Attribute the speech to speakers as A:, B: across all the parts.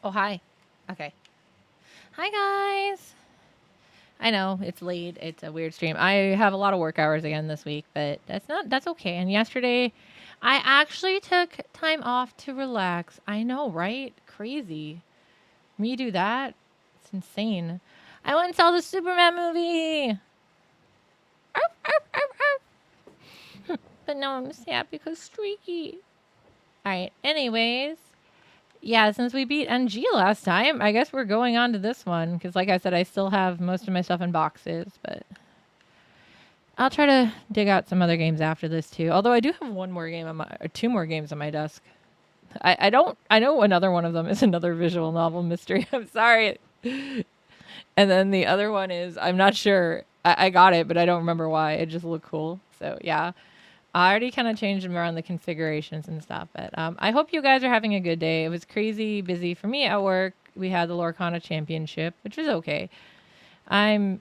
A: Oh, hi. Okay. Hi, guys. I know it's late. It's a weird stream. I have a lot of work hours again this week, but that's okay. And yesterday, I actually took time off to relax. I know, right? Crazy. Me do that? It's insane. I went and saw the Superman movie. Arf, arf, arf, arf. But now I'm sad because Streaky. All right. Anyways, yeah, since we beat NG last time, I guess we're going on to this one. Because, like I said, I still have most of my stuff in boxes. But I'll try to dig out some other games after this, too. Although I do have one more game on my, or two more games on my desk. I know another one of them is another visual novel mystery. I'm sorry. And then the other one is, I'm not sure. I got it, but I don't remember why. It just looked cool. So, yeah. I already kind of changed them around the configurations and stuff, but I hope you guys are having a good day. It was crazy busy for me at work. We had the Lorcana Championship, which was okay. I'm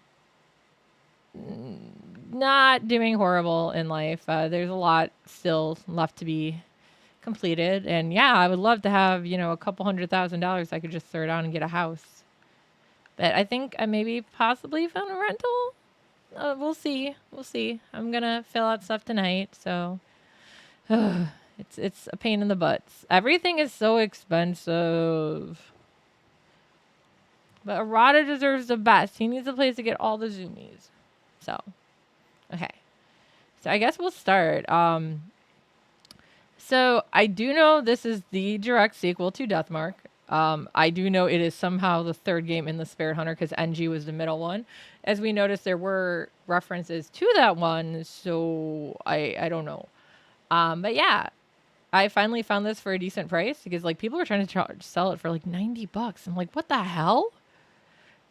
A: not doing horrible in life. There's a lot still left to be completed, and yeah, I would love to have a couple $100,000 I could just throw down and get a house. But I think I maybe possibly found a rental. We'll see. We'll see. I'm gonna fill out stuff tonight, so it's a pain in the butts. Everything is so expensive. But Arata deserves the best. He needs a place to get all the zoomies. So, okay. So I guess we'll start. So I do know this is the direct sequel to Deathmark. I do know it is somehow the third game in the Spirit Hunter because NG was the middle one. As we noticed, there were references to that one, so I don't know. But yeah, I finally found this for a decent price because like people were trying to sell it for like $90. I'm like, what the hell?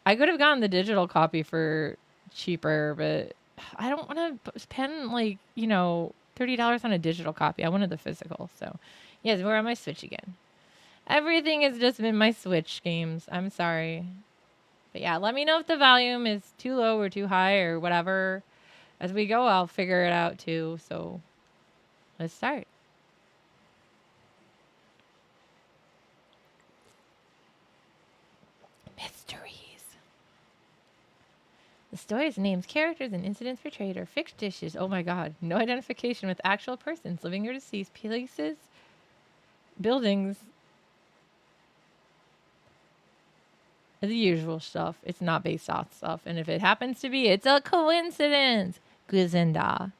A: I could have gotten the digital copy for cheaper, but I don't want to spend like $30 on a digital copy. I wanted the physical. So yes, we're on my Switch again. Everything has just been my Switch games. I'm sorry. But yeah, let me know if the volume is too low or too high or whatever. As we go, I'll figure it out too. So let's start. Mysteries. The stories names, characters, and incidents portrayed are fictitious. Oh my god. No identification with actual persons, living or deceased, places, buildings. The usual stuff. It's not based off stuff. And if it happens to be, it's a coincidence. Guzenda.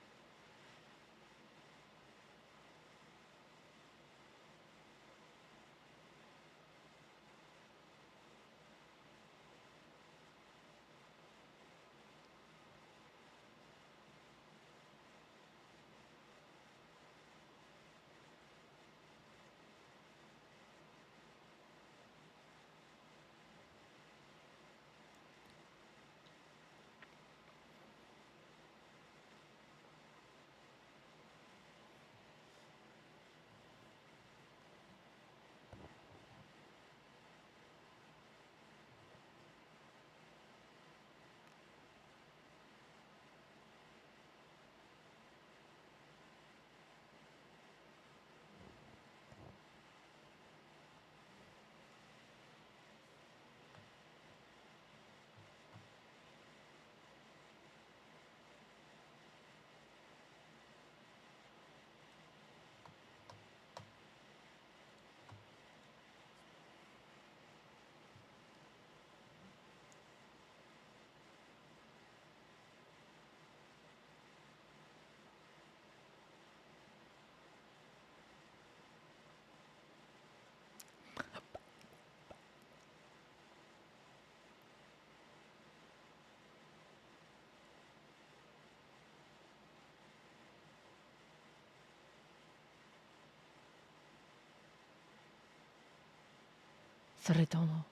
A: Soretomo.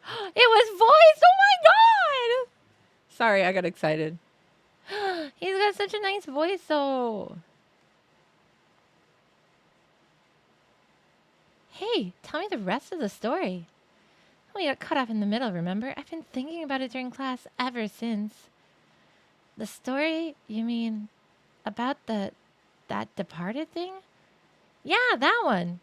A: It was voiced! Oh my god! Sorry, I got excited. He's got such a nice voice, though. Hey, tell me the rest of the story. We got cut off in the middle, remember? I've been thinking about it during class ever since. The story, you mean about that departed thing? Yeah, that one.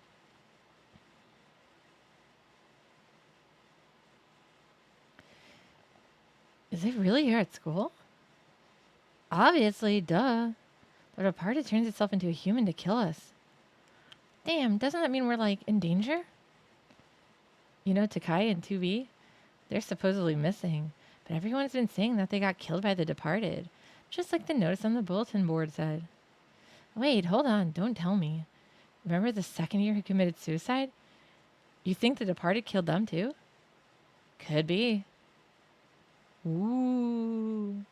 A: Is it really here at school? Obviously, duh. The departed turns itself into a human to kill us. Damn, doesn't that mean we're like in danger? You know, Takai and 2B? They're supposedly missing, but everyone's been saying that they got killed by the departed, just like the notice on the bulletin board said. Wait, hold on, don't tell me. Remember the second year who committed suicide? You think the departed killed them too? Could be. Ooh.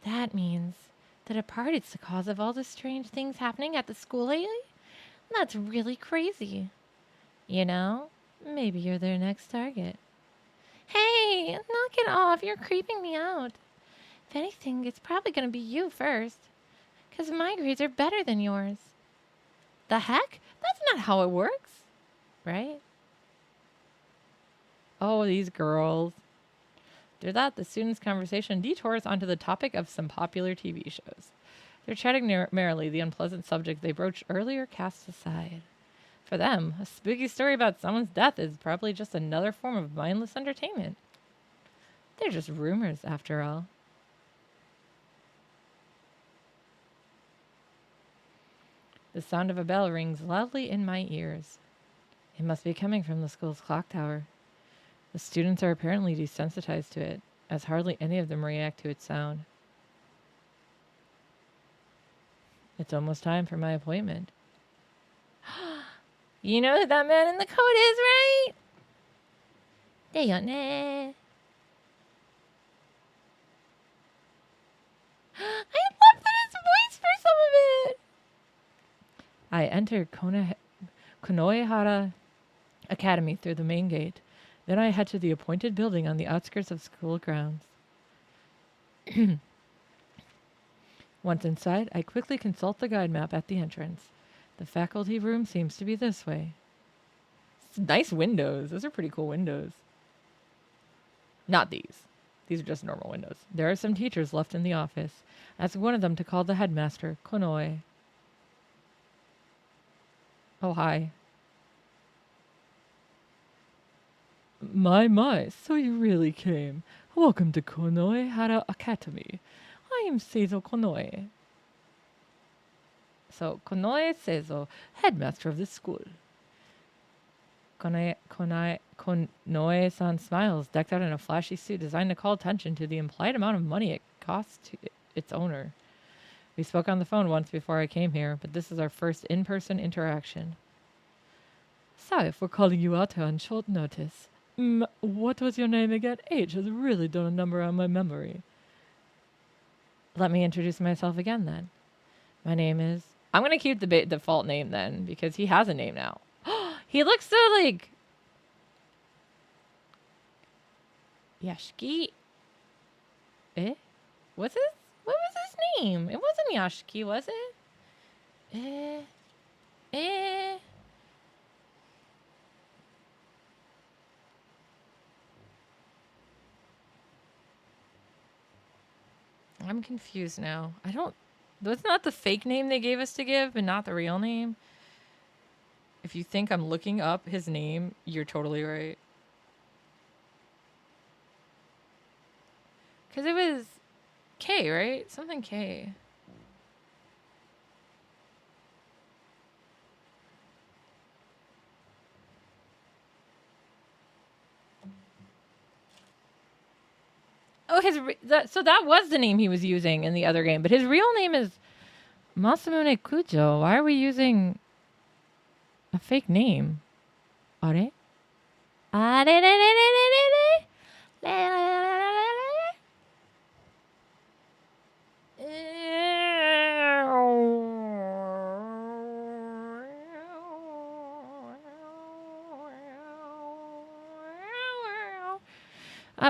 A: That means the departed's the cause of all the strange things happening at the school lately? That's really crazy. You know, maybe you're their next target. Hey, knock it off. You're creeping me out. If anything, it's probably going to be you first. Because my grades are better than yours. The heck? That's not how it works. Right? Oh, these girls. After that, the students' conversation detours onto the topic of some popular TV shows. They're chatting merrily, the unpleasant subject they broached earlier cast aside. For them, a spooky story about someone's death is probably just another form of mindless entertainment. They're just rumors, after all. The sound of a bell rings loudly in my ears. It must be coming from the school's clock tower. The students are apparently desensitized to it, as hardly any of them react to its sound. It's almost time for my appointment. You know who that man in the coat is, right? Deyone. I love that his voice for some of it. I entered Konoehara Academy through the main gate. Then I head to the appointed building on the outskirts of school grounds. Once inside, I quickly consult the guide map at the entrance. The faculty room seems to be this way. nice windows. Those are pretty cool windows. Not these. These are just normal windows. There are some teachers left in the office. Ask one of them to call the headmaster, Konoe. Oh, hi. My, so you really came. Welcome to Konoe Hara Academy. I am Seizo Konoe. So, Konoe Seizo, headmaster of this school. Konoe-san smiles, decked out in a flashy suit designed to call attention to the implied amount of money it costs to its owner. We spoke on the phone once before I came here, but this is our first in-person interaction. Sorry for calling you out here on short notice. What was your name again? Age has really done a number on my memory. Let me introduce myself again then. My name is... I'm going to keep the default name then, because he has a name now. He looks so like... Yashiki? What was his name? It wasn't Yashiki, was it? I'm confused now. That's not the fake name they gave us to give, but not the real name. If you think I'm looking up his name, you're totally right. Because it was K, right? Something K. Oh, so that was the name he was using in the other game, but his real name is Masamune Kujo. Why are we using a fake name? Are?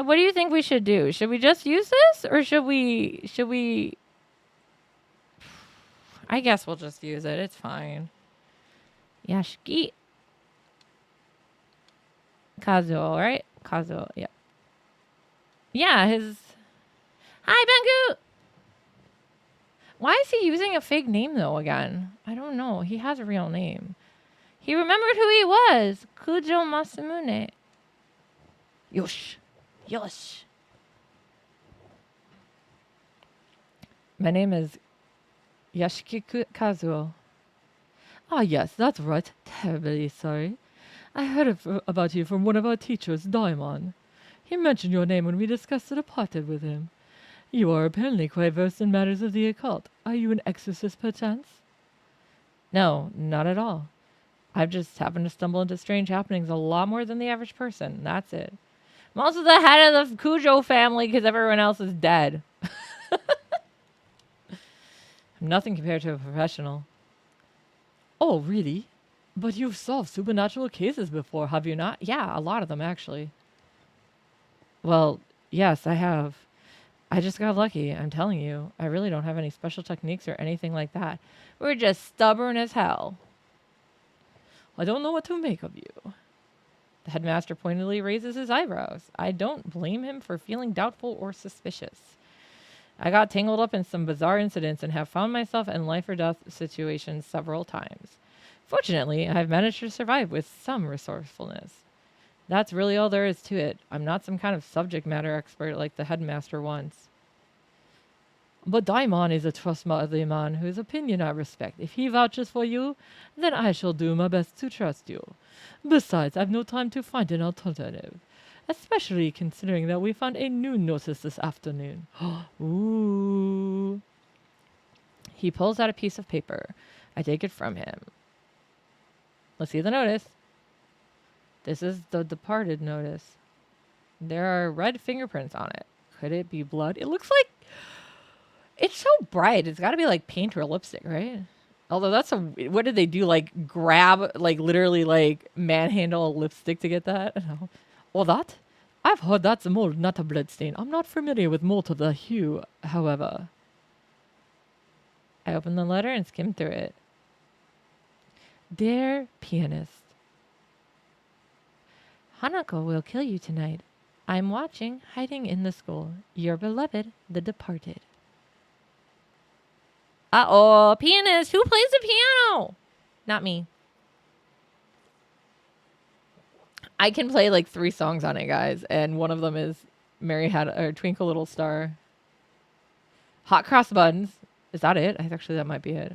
A: What do you think we should do? Should we just use this, or should we? I guess we'll just use it. It's fine. Yashiki. Kazuo, right? Kazuo, yeah. Yeah, his... Hi, Bangu! Why is he using a fake name, though, again? I don't know. He has a real name. He remembered who he was. Kujo Masamune. Yosh. Yosh. My name is Yashiki Kazuo. Ah, yes, that's right. Terribly sorry. I heard about you from one of our teachers, Daimon. He mentioned your name when we discussed the departed with him. You are apparently quite versed in matters of the occult. Are you an exorcist, perchance? No, not at all. I've just happened to stumble into strange happenings a lot more than the average person. That's it. I'm also the head of the Kujo family because everyone else is dead. I'm nothing compared to a professional. Oh, really? But you've solved supernatural cases before, have you not? Yeah, a lot of them, actually. Well, yes, I have. I just got lucky, I'm telling you. I really don't have any special techniques or anything like that. We're just stubborn as hell. I don't know what to make of you. The headmaster pointedly raises his eyebrows. I don't blame him for feeling doubtful or suspicious. I got tangled up in some bizarre incidents and have found myself in life or death situations several times. Fortunately, I've managed to survive with some resourcefulness. That's really all there is to it. I'm not some kind of subject matter expert like the headmaster wants. But Daimon is a trustworthy man whose opinion I respect. If he vouches for you, then I shall do my best to trust you. Besides, I've no time to find an alternative. Especially considering that we found a new notice this afternoon. Ooh. He pulls out a piece of paper. I take it from him. Let's see the notice. This is the departed notice. There are red fingerprints on it. Could it be blood? It looks like... It's so bright. It's got to be like paint or lipstick, right? Although that's a... What did they do? Like grab, like literally like manhandle a lipstick to get that? No. Well, that? I've heard that's a mold, not a blood stain. I'm not familiar with mold of the hue, however. I open the letter and skim through it. Dear pianist. Hanako will kill you tonight. I'm watching, hiding in the school. Your beloved, the departed. Uh-oh, pianist. Who plays the piano? Not me. I can play like 3 songs on it, guys, and one of them is Mary Had or Twinkle Little Star. Hot Cross Buns. Is that it? Actually, that might be it.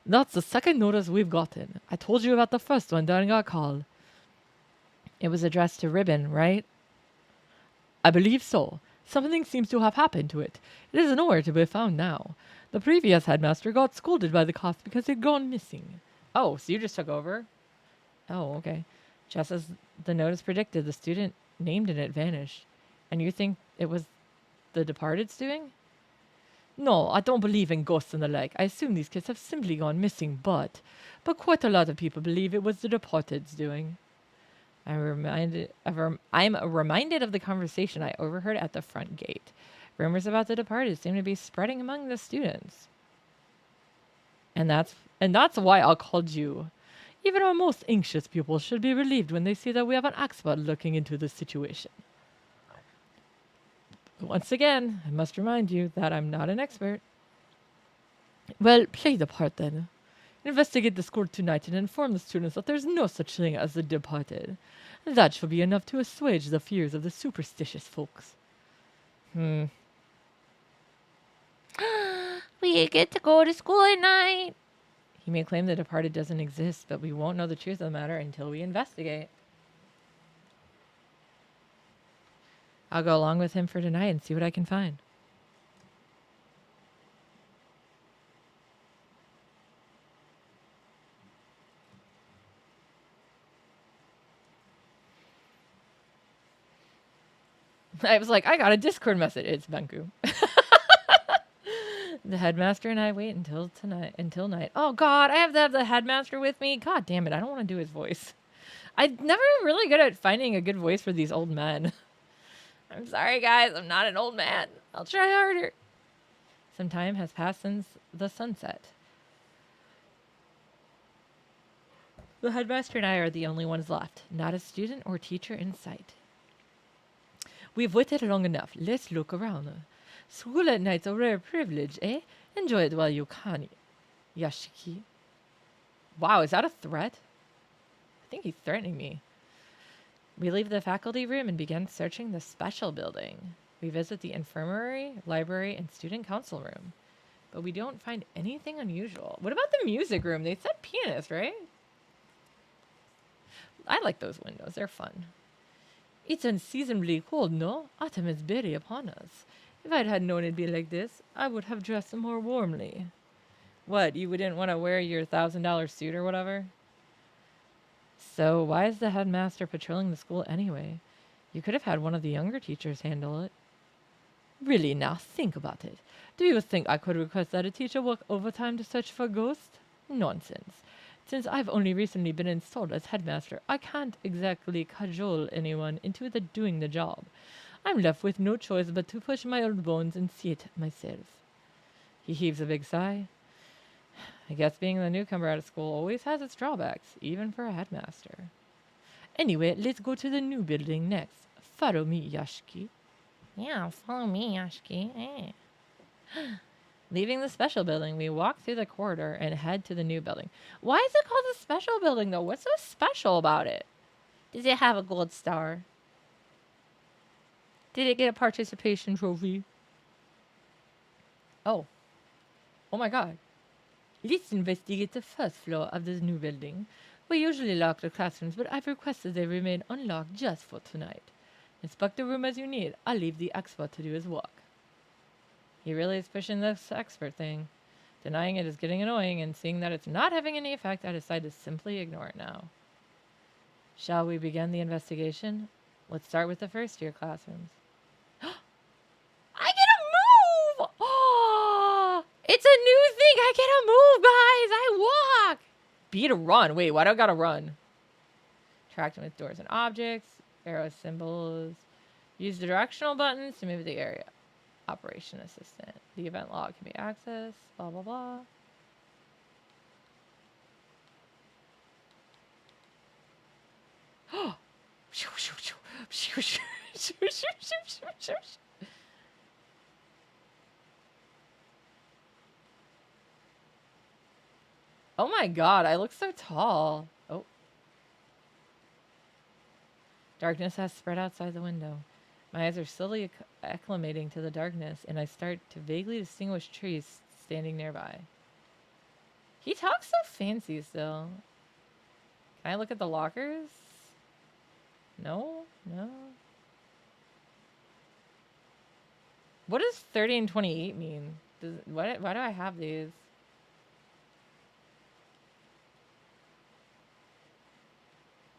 A: That's the second notice we've gotten. I told you about the first one during our call. It was addressed to Ribbon, right? I believe so. Something seems to have happened to it. It is nowhere to be found now. The previous headmaster got scolded by the class because it had gone missing. Oh, so you just took over? Oh, okay. Just as the notice predicted, the student named in it vanished. And you think it was the departed's doing? No, I don't believe in ghosts and the like. I assume these kids have simply gone missing, but quite a lot of people believe it was the departed's doing. I'm reminded of the conversation I overheard at the front gate. Rumors about the departed seem to be spreading among the students. And that's why I called you. Even our most anxious pupils should be relieved when they see that we have an expert looking into the situation. Once again, I must remind you that I'm not an expert. Well, play the part then. Investigate the school tonight and inform the students that there's no such thing as the departed. That shall be enough to assuage the fears of the superstitious folks. We get to go to school at night. He may claim the departed doesn't exist, but we won't know the truth of the matter until we investigate. I'll go along with him for tonight and see what I can find. I was like, I got a Discord message. It's Banku. The headmaster and I wait until night. Oh God, I have to have the headmaster with me. God damn it, I don't want to do his voice. I'm never really good at finding a good voice for these old men. I'm sorry, guys. I'm not an old man. I'll try harder. Some time has passed since the sunset. The headmaster and I are the only ones left. Not a student or teacher in sight. We've waited long enough. Let's look around. School at night's a rare privilege, eh? Enjoy it while you can, Yashiki. Wow, is that a threat? I think he's threatening me. We leave the faculty room and begin searching the special building. We visit the infirmary, library, and student council room. But we don't find anything unusual. What about the music room? They said pianist, right? I like those windows. They're fun. It's unseasonably cold, no? Autumn is very upon us. If I'd had known it'd be like this, I would have dressed more warmly. What, you wouldn't want to wear your $1,000 suit or whatever? So why is the headmaster patrolling the school anyway? You could have had one of the younger teachers handle it. Really, now, think about it. Do you think I could request that a teacher work overtime to search for ghosts? Nonsense. Since I've only recently been installed as headmaster, I can't exactly cajole anyone into doing the job. I'm left with no choice but to push my old bones and see it myself. He heaves a big sigh. I guess being the newcomer out of school always has its drawbacks, even for a headmaster. Anyway, let's go to the new building next. Follow me, Yashiki. Yeah, follow me, Yashiki. Leaving the special building, we walk through the corridor and head to the new building. Why is it called the special building, though? What's so special about it? Does it have a gold star? Did it get a participation trophy? Oh. Oh my god. Let's investigate the first floor of this new building. We usually lock the classrooms, but I've requested they remain unlocked just for tonight. Inspect the room as you need. I'll leave the expert to do his work. He really is pushing this expert thing. Denying it is getting annoying, and seeing that it's not having any effect, I decide to simply ignore it now. Shall we begin the investigation? Let's start with the first year classrooms. I get to move! Oh, it's a new thing! I get to move, guys! I walk! B to run. Wait, why do I gotta run? Interacting with doors and objects. Arrow symbols. Use the directional buttons to move the area. Operation assistant. The event log can be accessed. Blah, blah, blah. Oh my god, I look so tall. Oh. Darkness has spread outside the window. My eyes are slowly acclimating to the darkness, and I start to vaguely distinguish trees standing nearby. He talks so fancy still. Can I look at the lockers? No? No? What does 30 and 28 mean? Why do I have these?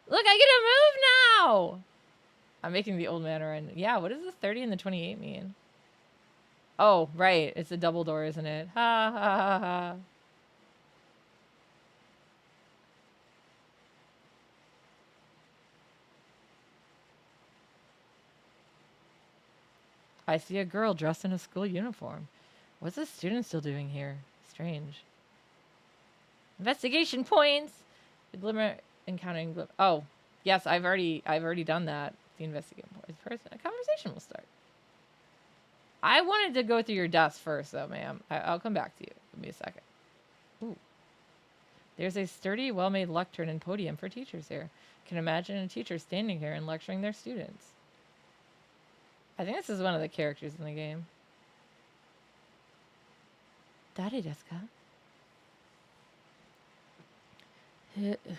A: Look, I get to move now! I'm making the old man run. Yeah, what does the 30 and the 28 mean? Oh, right. It's a double door, isn't it? Ha ha ha ha. I see a girl dressed in a school uniform. What's this student still doing here? Strange. Investigation points. The glimmer encountering glimmer. Oh, yes, I've already done that. The investigation points. Person, a conversation will start. I wanted to go through your desk first, though, ma'am. I'll come back to you. Give me a second. Ooh. There's a sturdy, well-made lectern and podium for teachers here. Can imagine a teacher standing here and lecturing their students. I think this is one of the characters in the game. Daddy desu ka?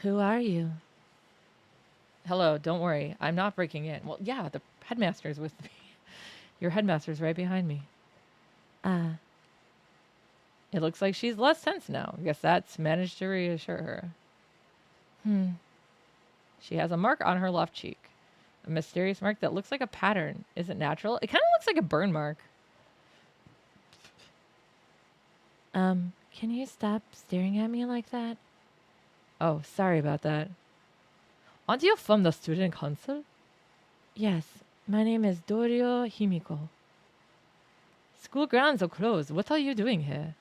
A: Who are you? Hello, don't worry. I'm not breaking in. Well, yeah, the headmaster's with me. Your headmaster's right behind me. It looks like she's less tense now. I guess that's managed to reassure her. She has a mark on her left cheek. A mysterious mark that looks like a pattern. Is it natural? It kind of looks like a burn mark. Can you stop staring at me like that? Oh, sorry about that. Aren't you from the student council? Yes, my name is Dorio Himiko. School grounds are closed. What are you doing here?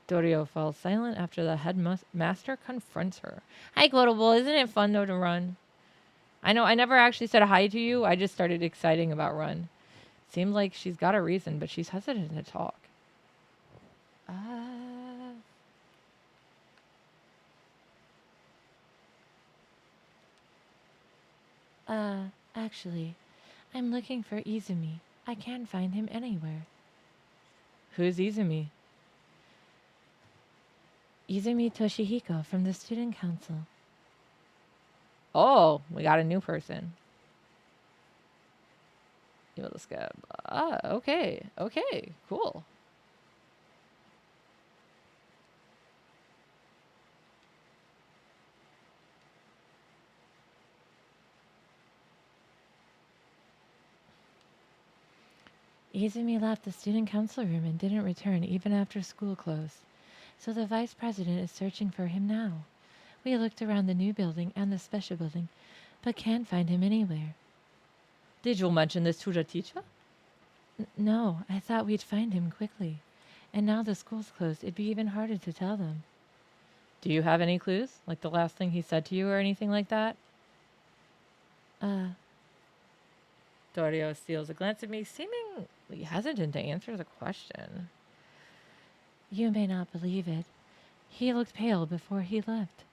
A: Dorio falls silent after the headmaster confronts her. Hi, Quotable. Isn't it fun, though, to run? I know, I never actually said hi to you. I just started exciting about run. Seems like she's got a reason, but she's hesitant to talk. Actually, I'm looking for Izumi. I can't find him anywhere. Who's Izumi? Izumi Toshihiko from the student council. Oh, we got a new person. Let's go. Okay. Okay, cool. Izumi left the student council room and didn't return even after school closed. So the vice president is searching for him now. We looked around the new building and the special building, but can't find him anywhere. Did you mention this to the teacher? No, I thought we'd find him quickly. And now the school's closed, it'd be even harder to tell them. Do you have any clues? Like the last thing he said to you or anything like that? Dorio steals a glance at me, seemingly hesitant to answer the question. You may not believe it. He looked pale before he left.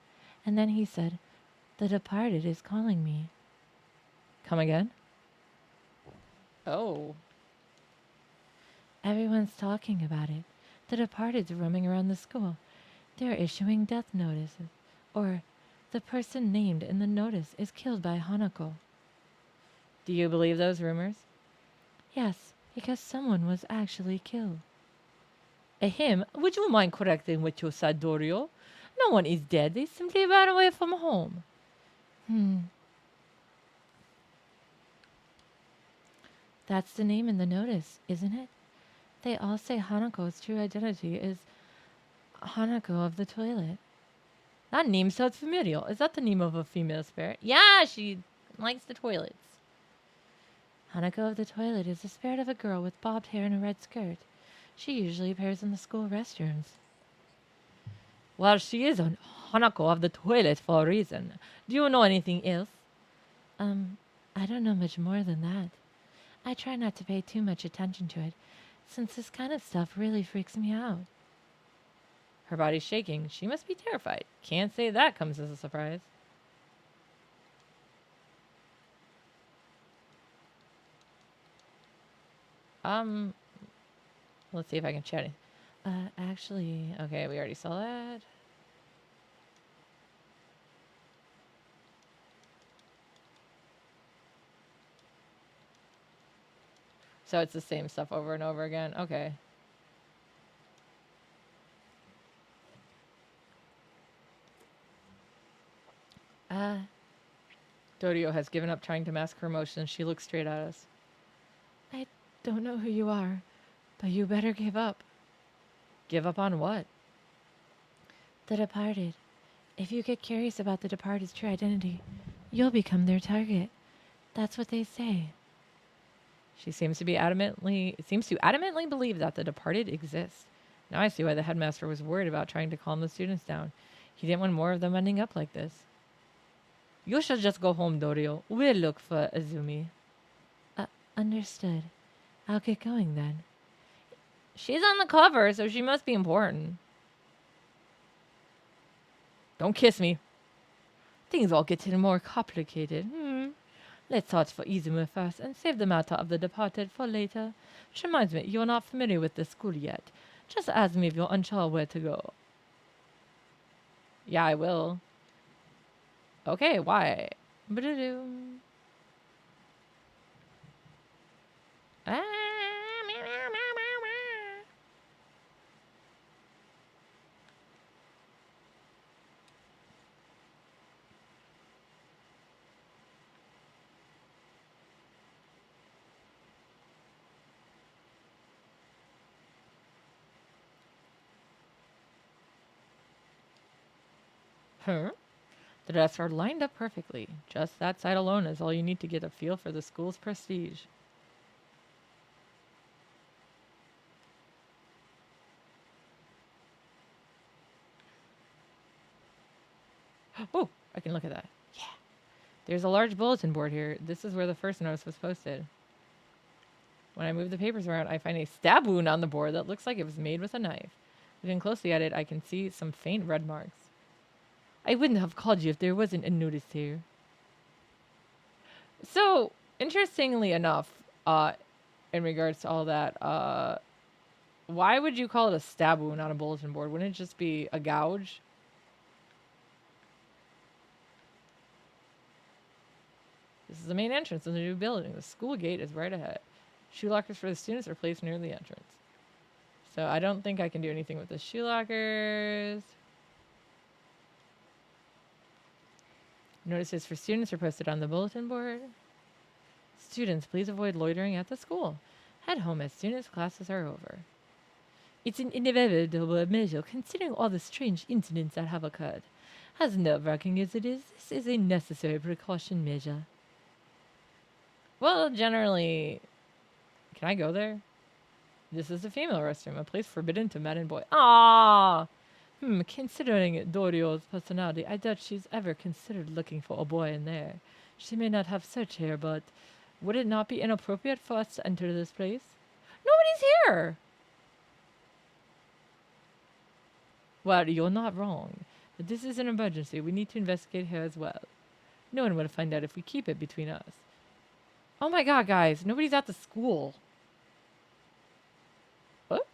A: And then he said, "The departed is calling me." Come again? Oh. Everyone's talking about it. The departed's roaming around the school. They're issuing death notices. Or, the person named in the notice is killed by Hanako. Do you believe those rumors? Yes, because someone was actually killed. Him? Would you mind correcting what you said, Dorio? No one is dead. They simply ran away from home. That's the name in the notice, isn't it? They all say Hanako's true identity is Hanako of the toilet. That name sounds familiar. Is that the name of a female spirit? Yeah, she likes the toilets. Hanako of the toilet is the spirit of a girl with bobbed hair and a red skirt. She usually appears in the school restrooms. Well, she is a Hanako of the toilet for a reason. Do you know anything else? Um, I don't know much more than that. I try not to pay too much attention to it, since this kind of stuff really freaks me out. Her body's shaking. She must be terrified. Can't say that comes as a surprise. Um, let's see if I can chat it. Actually, okay, we already saw that. So it's the same stuff over and over again. Okay. Uh, Dorio has given up trying to mask her emotions. She looks straight at us. I don't know who you are, but you better give up. Give up on what? The departed. If you get curious about the departed's true identity, you'll become their target. That's what they say. She seems to adamantly believe that the departed exists. Now I see why the headmaster was worried about trying to calm the students down. He didn't want more of them ending up like this. You should just go home, Dorio. We'll look for Azumi. Understood. I'll get going then. She's on the cover, so she must be important. Don't kiss me. Things all getting more complicated. Let's search for Izumi first and save the matter of the departed for later. Which reminds me, you're not familiar with the school yet. Just ask me if you're unsure where to go. Yeah, I will. Okay, why? Huh? The desks are lined up perfectly. Just that sight alone is all you need to get a feel for the school's prestige. Oh, I can look at that. Yeah. There's a large bulletin board here. This is where the first notice was posted. When I move the papers around, I find a stab wound on the board that looks like it was made with a knife. Looking closely at it, I can see some faint red marks. I wouldn't have called you if there wasn't a notice here. So, interestingly enough, in regards to all that, why would you call it a stab wound on a bulletin board? Wouldn't it just be a gouge? This is the main entrance of the new building. The school gate is right ahead. Shoe lockers for the students are placed near the entrance. So I don't think I can do anything with the shoe lockers. Notices for students are posted on the bulletin board. Students, please avoid loitering at the school. Head home as soon as classes are over. It's an inevitable measure considering all the strange incidents that have occurred. As nerve-wracking as it is, this is a necessary precaution measure. Well, generally... Can I go there? This is the female restroom, a place forbidden to men and boys. Ah, considering Dorio's personality, I doubt she's ever considered looking for a boy in there. She may not have search here, but would it not be inappropriate for us to enter this place? Nobody's here! Well, you're not wrong. But this is an emergency. We need to investigate here as well. No one will find out if we keep it between us. Oh my god, guys. Nobody's at the school. What?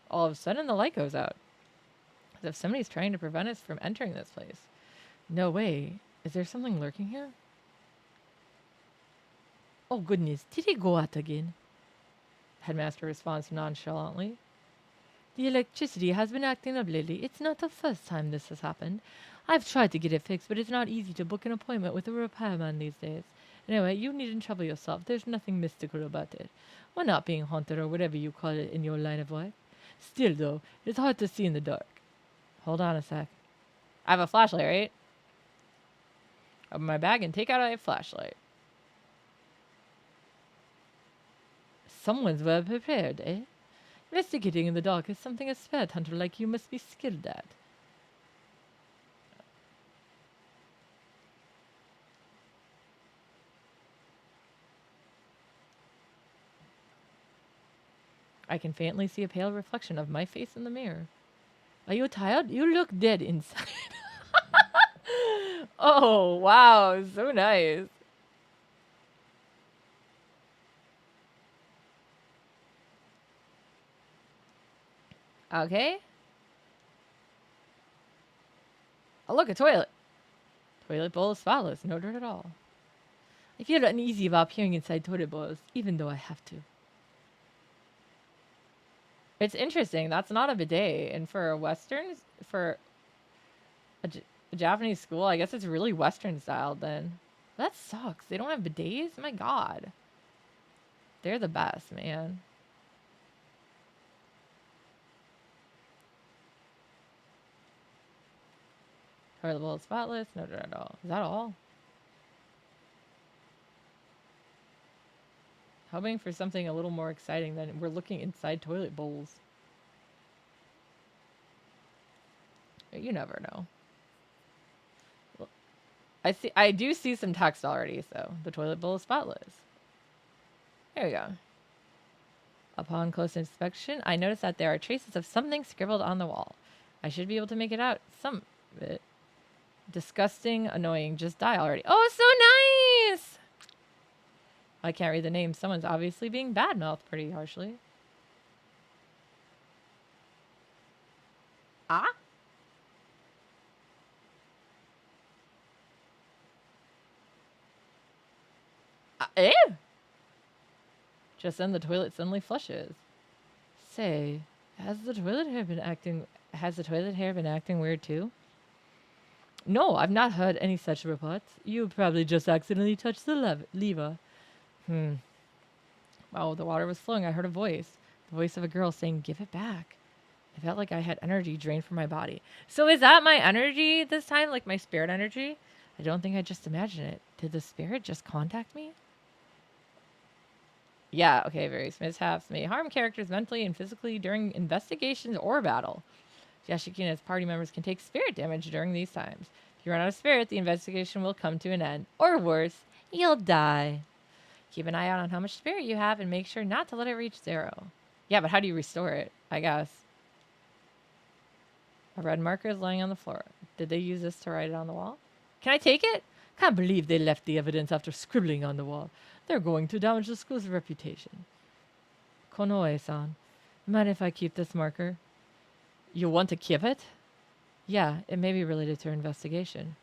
A: All of a sudden, the light goes out. As if somebody's trying to prevent us from entering this place. No way. Is there something lurking here? Oh goodness, did it go out again? Headmaster responds nonchalantly. The electricity has been acting up lately. It's not the first time this has happened. I've tried to get it fixed, but it's not easy to book an appointment with a repairman these days. Anyway, you needn't trouble yourself. There's nothing mystical about it. We're not being haunted or whatever you call it in your line of work. Still, though, it's hard to see in the dark. Hold on a sec. I have a flashlight, right? Open my bag and take out a flashlight. Someone's well prepared, eh? Investigating in the dark is something a spirit hunter like you must be skilled at. I can faintly see a pale reflection of my face in the mirror. Are you tired? You look dead inside. Oh, wow. So nice. Okay. Oh, look, a toilet. Toilet bowl is spotless. No dirt at all. I feel uneasy about peering inside toilet bowls, even though I have to. It's interesting. That's not a bidet. And for a Western, for a Japanese school, I guess it's really Western styled then. That sucks. They don't have bidets? My God. They're the best, man. Toilet bowl is spotless. No dirt at all. Is that all? Hoping for something a little more exciting than we're looking inside toilet bowls. You never know. I do see some text already, so the toilet bowl is spotless. There we go. Upon close inspection, I notice that there are traces of something scribbled on the wall. I should be able to make it out. Some of it. Disgusting, annoying, just die already. Oh, so nice! I can't read the name. Someone's obviously being bad-mouthed pretty harshly. Ah? Eh? Just then the toilet suddenly flushes. Say, has the toilet hair been acting weird too? No, I've not heard any such reports. You probably just accidentally touched the lever. Wow, the water was flowing. I heard a voice. The voice of a girl saying, "Give it back." I felt like I had energy drained from my body. So is that my energy this time? Like my spirit energy? I don't think I just imagined it. Did the spirit just contact me? Yeah, okay, various mishaps may harm characters mentally and physically during investigations or battle. Yashiki and his party members can take spirit damage during these times. If you run out of spirit, the investigation will come to an end. Or worse, you'll die. Keep an eye out on how much spirit you have and make sure not to let it reach 0. Yeah, but how do you restore it? I guess. A red marker is lying on the floor. Did they use this to write it on the wall? Can I take it? Can't believe they left the evidence after scribbling on the wall. They're going to damage the school's reputation. Konoe-san, mind if I keep this marker? You want to keep it? Yeah, it may be related to our investigation.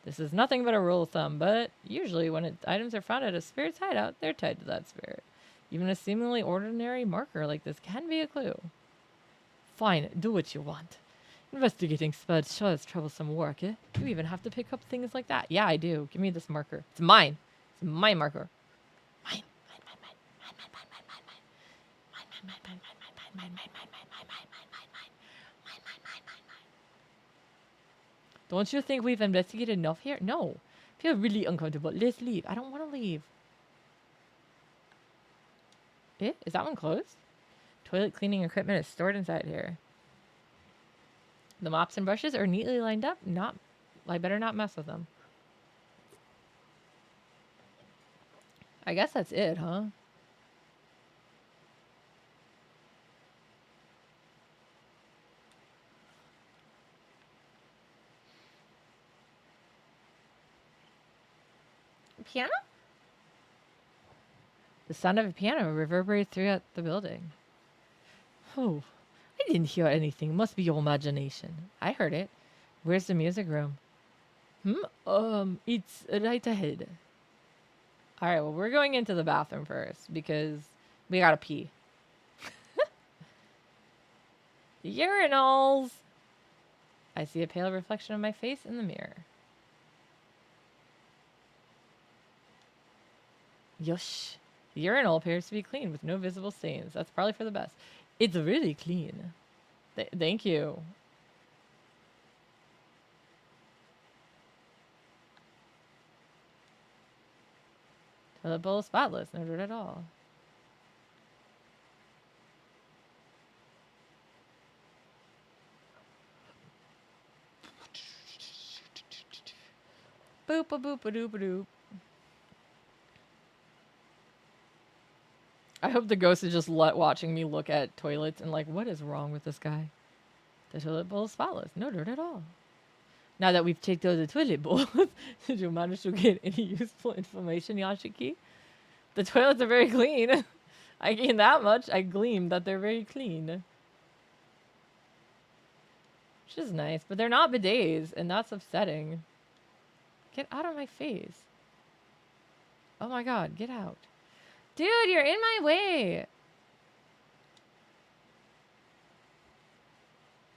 A: This is nothing but a rule of thumb, but usually when items are found at a spirit's hideout, they're tied to that spirit. Even a seemingly ordinary marker like this can be a clue. Fine, do what you want. Investigating spells sure is troublesome work, eh? You even have to pick up things like that. Yeah, I do. Give me this marker. It's mine. It's my marker. Mine. Don't you think we've investigated enough here? No. I feel really uncomfortable. Let's leave. I don't want to leave. Eh? Is that one closed? Toilet cleaning equipment is stored inside here. The mops and brushes are neatly lined up. I better not mess with them. I guess that's it, huh? Piano? The sound of a piano reverberates throughout the building. Oh, I didn't hear anything. Must be your imagination. I heard it. Where's the music room? It's right ahead. All right, well, we're going into the bathroom first because we gotta pee. Urinals! I see a pale reflection of my face in the mirror. Yosh. The urinal appears to be clean with no visible stains. That's probably for the best. It's really clean. Thank you. Toilet bowl is spotless. No dirt at all. Boop a boop a doop a doop. I hope the ghost is just watching me look at toilets and like, what is wrong with this guy? The toilet bowl is spotless. No dirt at all. Now that we've checked out the toilet bowl, did you manage to get any useful information, Yashiki? The toilets are very clean. I gain that much. I gleam that they're very clean. Which is nice, but they're not bidets, and that's upsetting. Get out of my face. Oh my god, get out. Dude, you're in my way.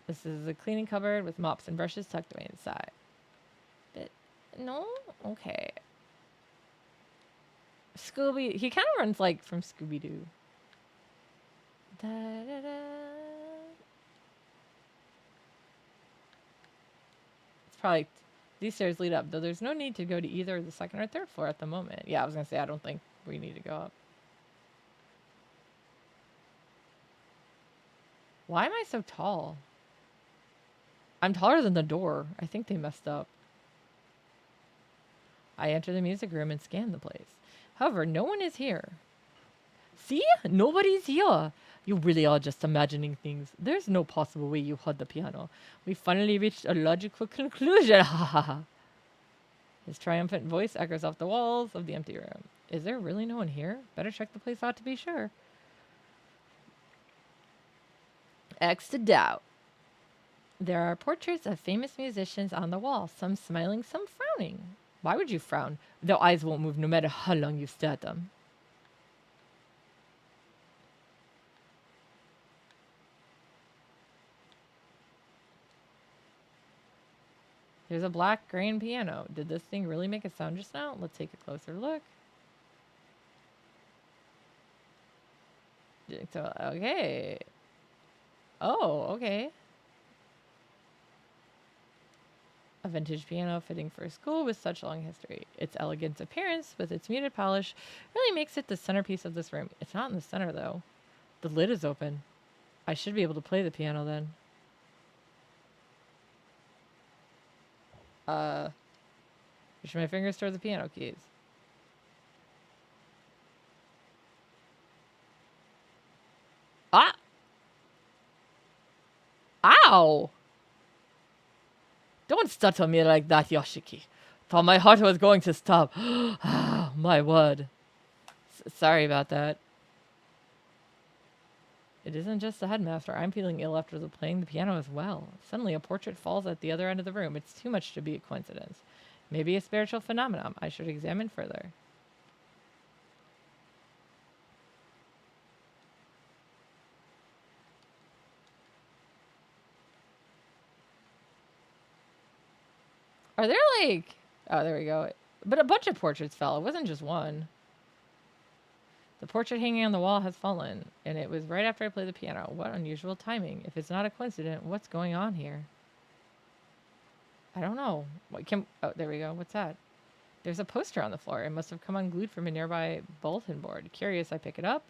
A: This is a cleaning cupboard with mops and brushes tucked away inside. But, no? Okay. Scooby, he kind of runs like from Scooby-Doo. Da, da, da. It's probably, these stairs lead up, though there's no need to go to either the second or third floor at the moment. Yeah, I was going to say, I don't think we need to go up. Why am I so tall? I'm taller than the door. I think they messed up. I enter the music room and scan the place. However, no one is here. See? Nobody's here. You really are just imagining things. There's no possible way you heard the piano. We finally reached a logical conclusion. Ha ha ha. His triumphant voice echoes off the walls of the empty room. Is there really no one here? Better check the place out to be sure. X to doubt. There are portraits of famous musicians on the wall, some smiling, some frowning. Why would you frown? Their eyes won't move no matter how long you stare at them. There's a black grand piano. Did this thing really make a sound just now? Let's take a closer look. So, okay. Oh, okay. A vintage piano fitting for a school with such long history. Its elegant appearance, with its muted polish, really makes it the centerpiece of this room. It's not in the center, though. The lid is open. I should be able to play the piano, then. Push my fingers toward the piano keys. Ah! Ow! Don't stutter me like that, Yoshiki. Thought my heart was going to stop. My word. Sorry about that. It isn't just the headmaster. I'm feeling ill after playing the piano as well. Suddenly, a portrait falls at the other end of the room. It's too much to be a coincidence. Maybe a spiritual phenomenon. I should examine further. Are there like... Oh, there we go. But a bunch of portraits fell. It wasn't just one. The portrait hanging on the wall has fallen, and it was right after I played the piano. What unusual timing. If it's not a coincidence, what's going on here? I don't know. What can... Oh, there we go. What's that? There's a poster on the floor. It must have come unglued from a nearby bulletin board. Curious, I pick it up.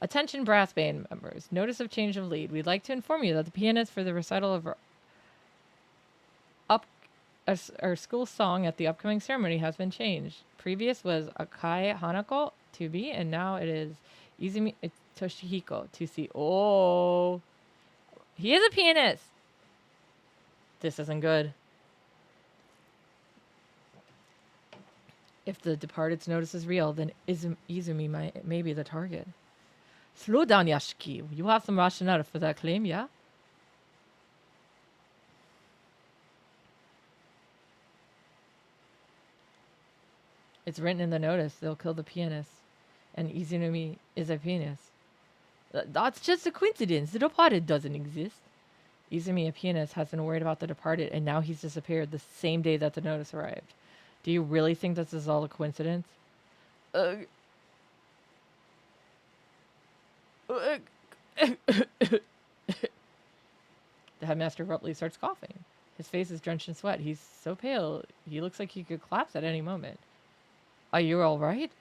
A: Attention brass band members. Notice of change of lead. We'd like to inform you that the pianist for the recital of our school song at the upcoming ceremony has been changed. Previous was Akai Hanako to be, and now it is Izumi Toshihiko to see. Oh, he is a pianist. This isn't good. If the departed's notice is real, then Izumi may be the target. Slow down, Yashiki. You have some rationale for that claim, yeah? It's written in the notice. They'll kill the pianist. And Izumi is a pianist. That's just a coincidence. The departed doesn't exist. Izumi, a pianist, has been worried about the departed, and now he's disappeared the same day that the notice arrived. Do you really think this is all a coincidence? The headmaster abruptly starts coughing. His face is drenched in sweat. He's so pale, he looks like he could collapse at any moment. Are you all right?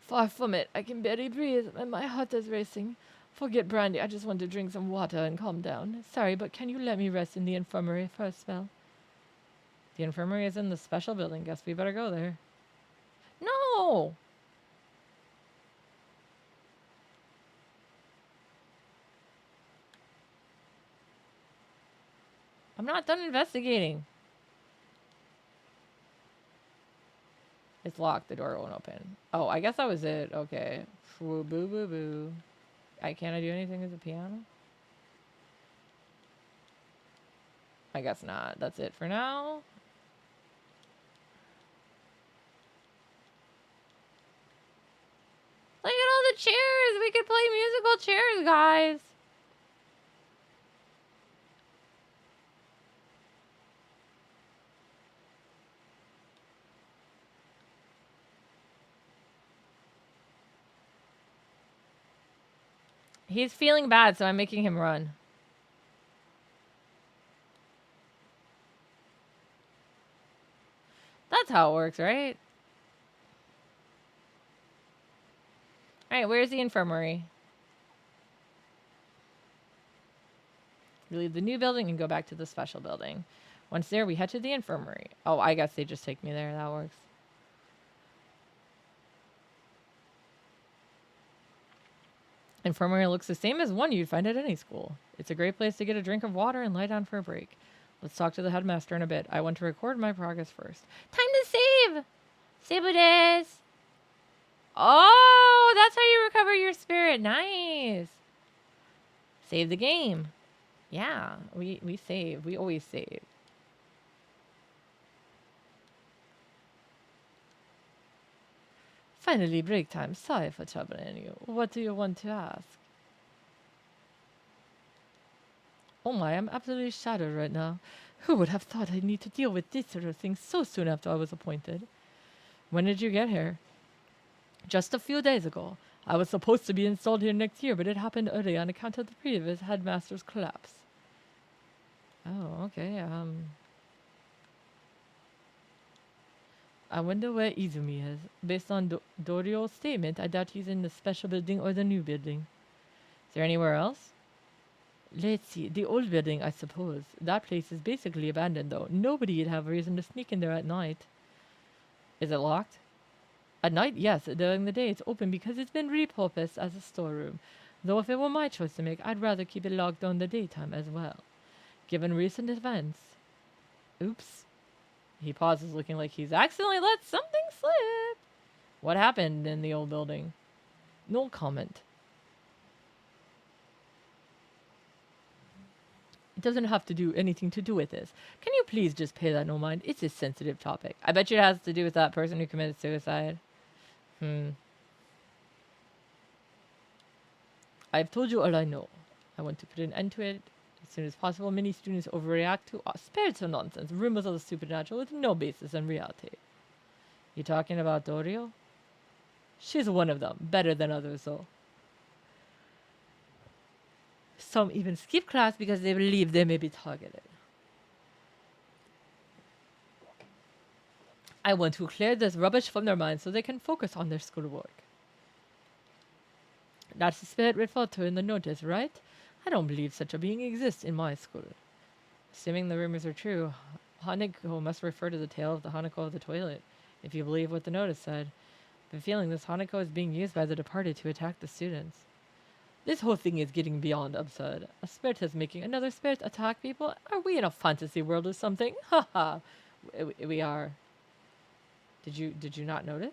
A: Far from it. I can barely breathe, and my heart is racing. Forget brandy. I just want to drink some water and calm down. Sorry, but can you let me rest in the infirmary for a spell? The infirmary is in the special building. Guess we better go there. No! not done investigating. It's locked. The door won't open. Oh, I guess that was it. Okay. Boo, boo, boo, boo. Can't I do anything with the piano? I guess not. That's it for now. Look at all the chairs. We could play musical chairs, guys. He's feeling bad, so I'm making him run. That's how it works, right? All right, where's the infirmary? We leave the new building and go back to the special building. Once there, we head to the infirmary. Oh, I guess they just take me there. That works. Infirmary looks the same as one you'd find at any school. It's a great place to get a drink of water and lie down for a break. Let's talk to the headmaster in a bit. I want to record my progress first. Time to save! Save des! Oh, that's how you recover your spirit. Nice. Save the game. Yeah, we save. We always save. Finally, break time. Sorry for troubling you. What do you want to ask? Oh my, I'm absolutely shattered right now. Who would have thought I'd need to deal with this sort of thing so soon after I was appointed? When did you get here? Just a few days ago. I was supposed to be installed here next year, but it happened early on account of the previous headmaster's collapse. Oh, okay, I wonder where Izumi is. Based on Dorio's statement, I doubt he's in the special building or the new building. Is there anywhere else? Let's see. The old building, I suppose. That place is basically abandoned, though. Nobody'd have reason to sneak in there at night. Is it locked? At night, yes. During the day, it's open because it's been repurposed as a storeroom. Though if it were my choice to make, I'd rather keep it locked during the daytime as well. Given recent events... Oops. He pauses, looking like he's accidentally let something slip. What happened in the old building? No comment. It doesn't have to do anything to do with this. Can you please just pay that no mind? It's a sensitive topic. I bet you it has to do with that person who committed suicide. I've told you all I know. I want to put an end to it as soon as possible. Many students overreact to spiritual nonsense, rumors of the supernatural with no basis in reality. You talking about Dorio? She's one of them. Better than others, though. Some even skip class because they believe they may be targeted. I want to clear this rubbish from their minds so they can focus on their schoolwork. That's the spirit referred to in the notice, right? I don't believe such a being exists in my school. Assuming the rumors are true, Hanako must refer to the tale of the Hanako of the toilet, if you believe what the notice said. The feeling this Hanako is being used by the departed to attack the students. This whole thing is getting beyond absurd. A spirit is making another spirit attack people? Are we in a fantasy world or something? Haha. We are. Did you not notice?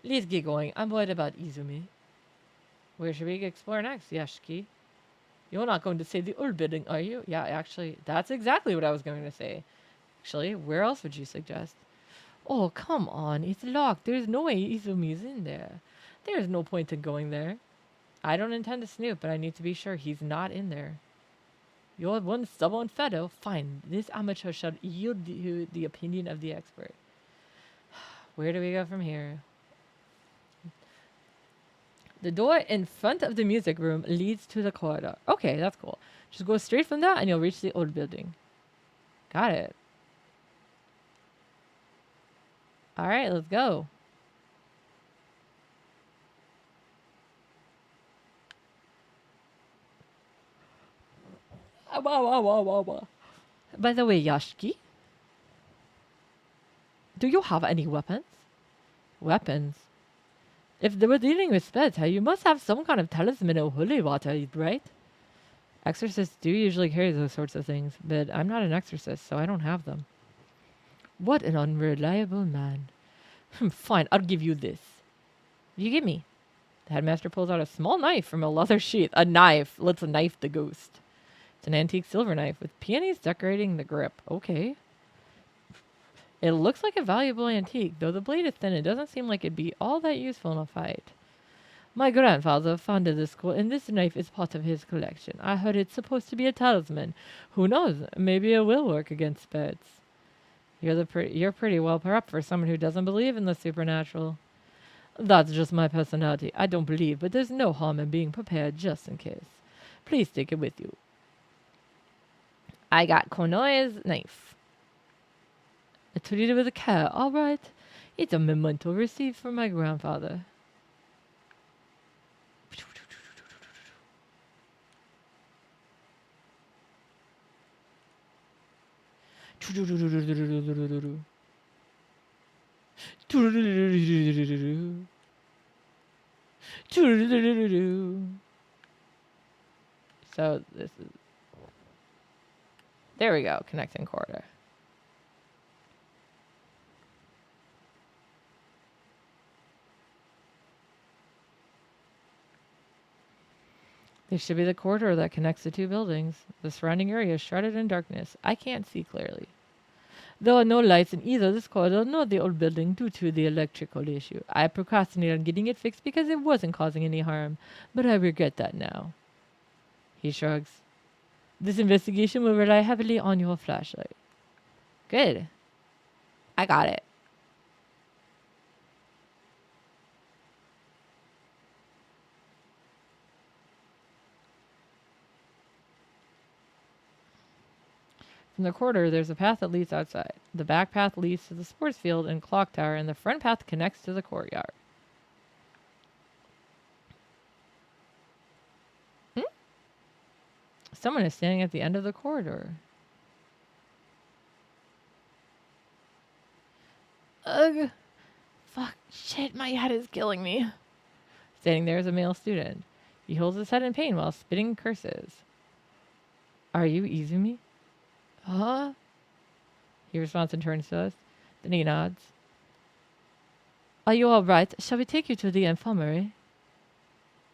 A: Let's get going. I'm worried about Izumi. Where should we explore next, Yashiki? You're not going to say the old building, are you? Yeah, actually, that's exactly what I was going to say. Actually, where else would you suggest? Oh, come on. It's locked. There's no way Izumi's in there. There's no point in going there. I don't intend to snoop, but I need to be sure he's not in there. You're one stubborn fellow. Fine. This amateur shall yield to the opinion of the expert. Where do we go from here? The door in front of the music room leads to the corridor. Okay, that's cool. Just go straight from there and you'll reach the old building. Got it. All right, let's go. By the way, Yashiki, do you have any weapons? Weapons? If they were dealing with spirits, you must have some kind of talisman or holy water, right? Exorcists do usually carry those sorts of things, but I'm not an exorcist, so I don't have them. What an unreliable man. Fine, I'll give you this. You give me. The headmaster pulls out a small knife from a leather sheath. A knife. Let's knife the ghost. It's an antique silver knife with peonies decorating the grip. Okay. It looks like a valuable antique, though the blade is thin. It doesn't seem like it'd be all that useful in a fight. My grandfather founded the school, and this knife is part of his collection. I heard it's supposed to be a talisman. Who knows? Maybe it will work against spirits. You're pretty well prepped for someone who doesn't believe in the supernatural. That's just my personality. I don't believe, but there's no harm in being prepared just in case. Please take it with you. I got Konoe's knife. I treated it with care. All right. It's a memento received from my grandfather. So this is... There we go, connecting corridor. This should be the corridor that connects the two buildings. The surrounding area is shrouded in darkness. I can't see clearly. There are no lights in either this corridor nor the old building due to the electrical issue. I procrastinated on getting it fixed because it wasn't causing any harm, but I regret that now. He shrugs. This investigation will rely heavily on your flashlight. Good. I got it. From the corridor, there's a path that leads outside. The back path leads to the sports field and clock tower, and the front path connects to the courtyard. Someone is standing at the end of the corridor. Ugh. Fuck. Shit, my head is killing me. Standing there is a male student. He holds his head in pain while spitting curses. Are you Izumi? Huh? He responds and turns to us. Then he nods. Are you all right? Shall we take you to the infirmary?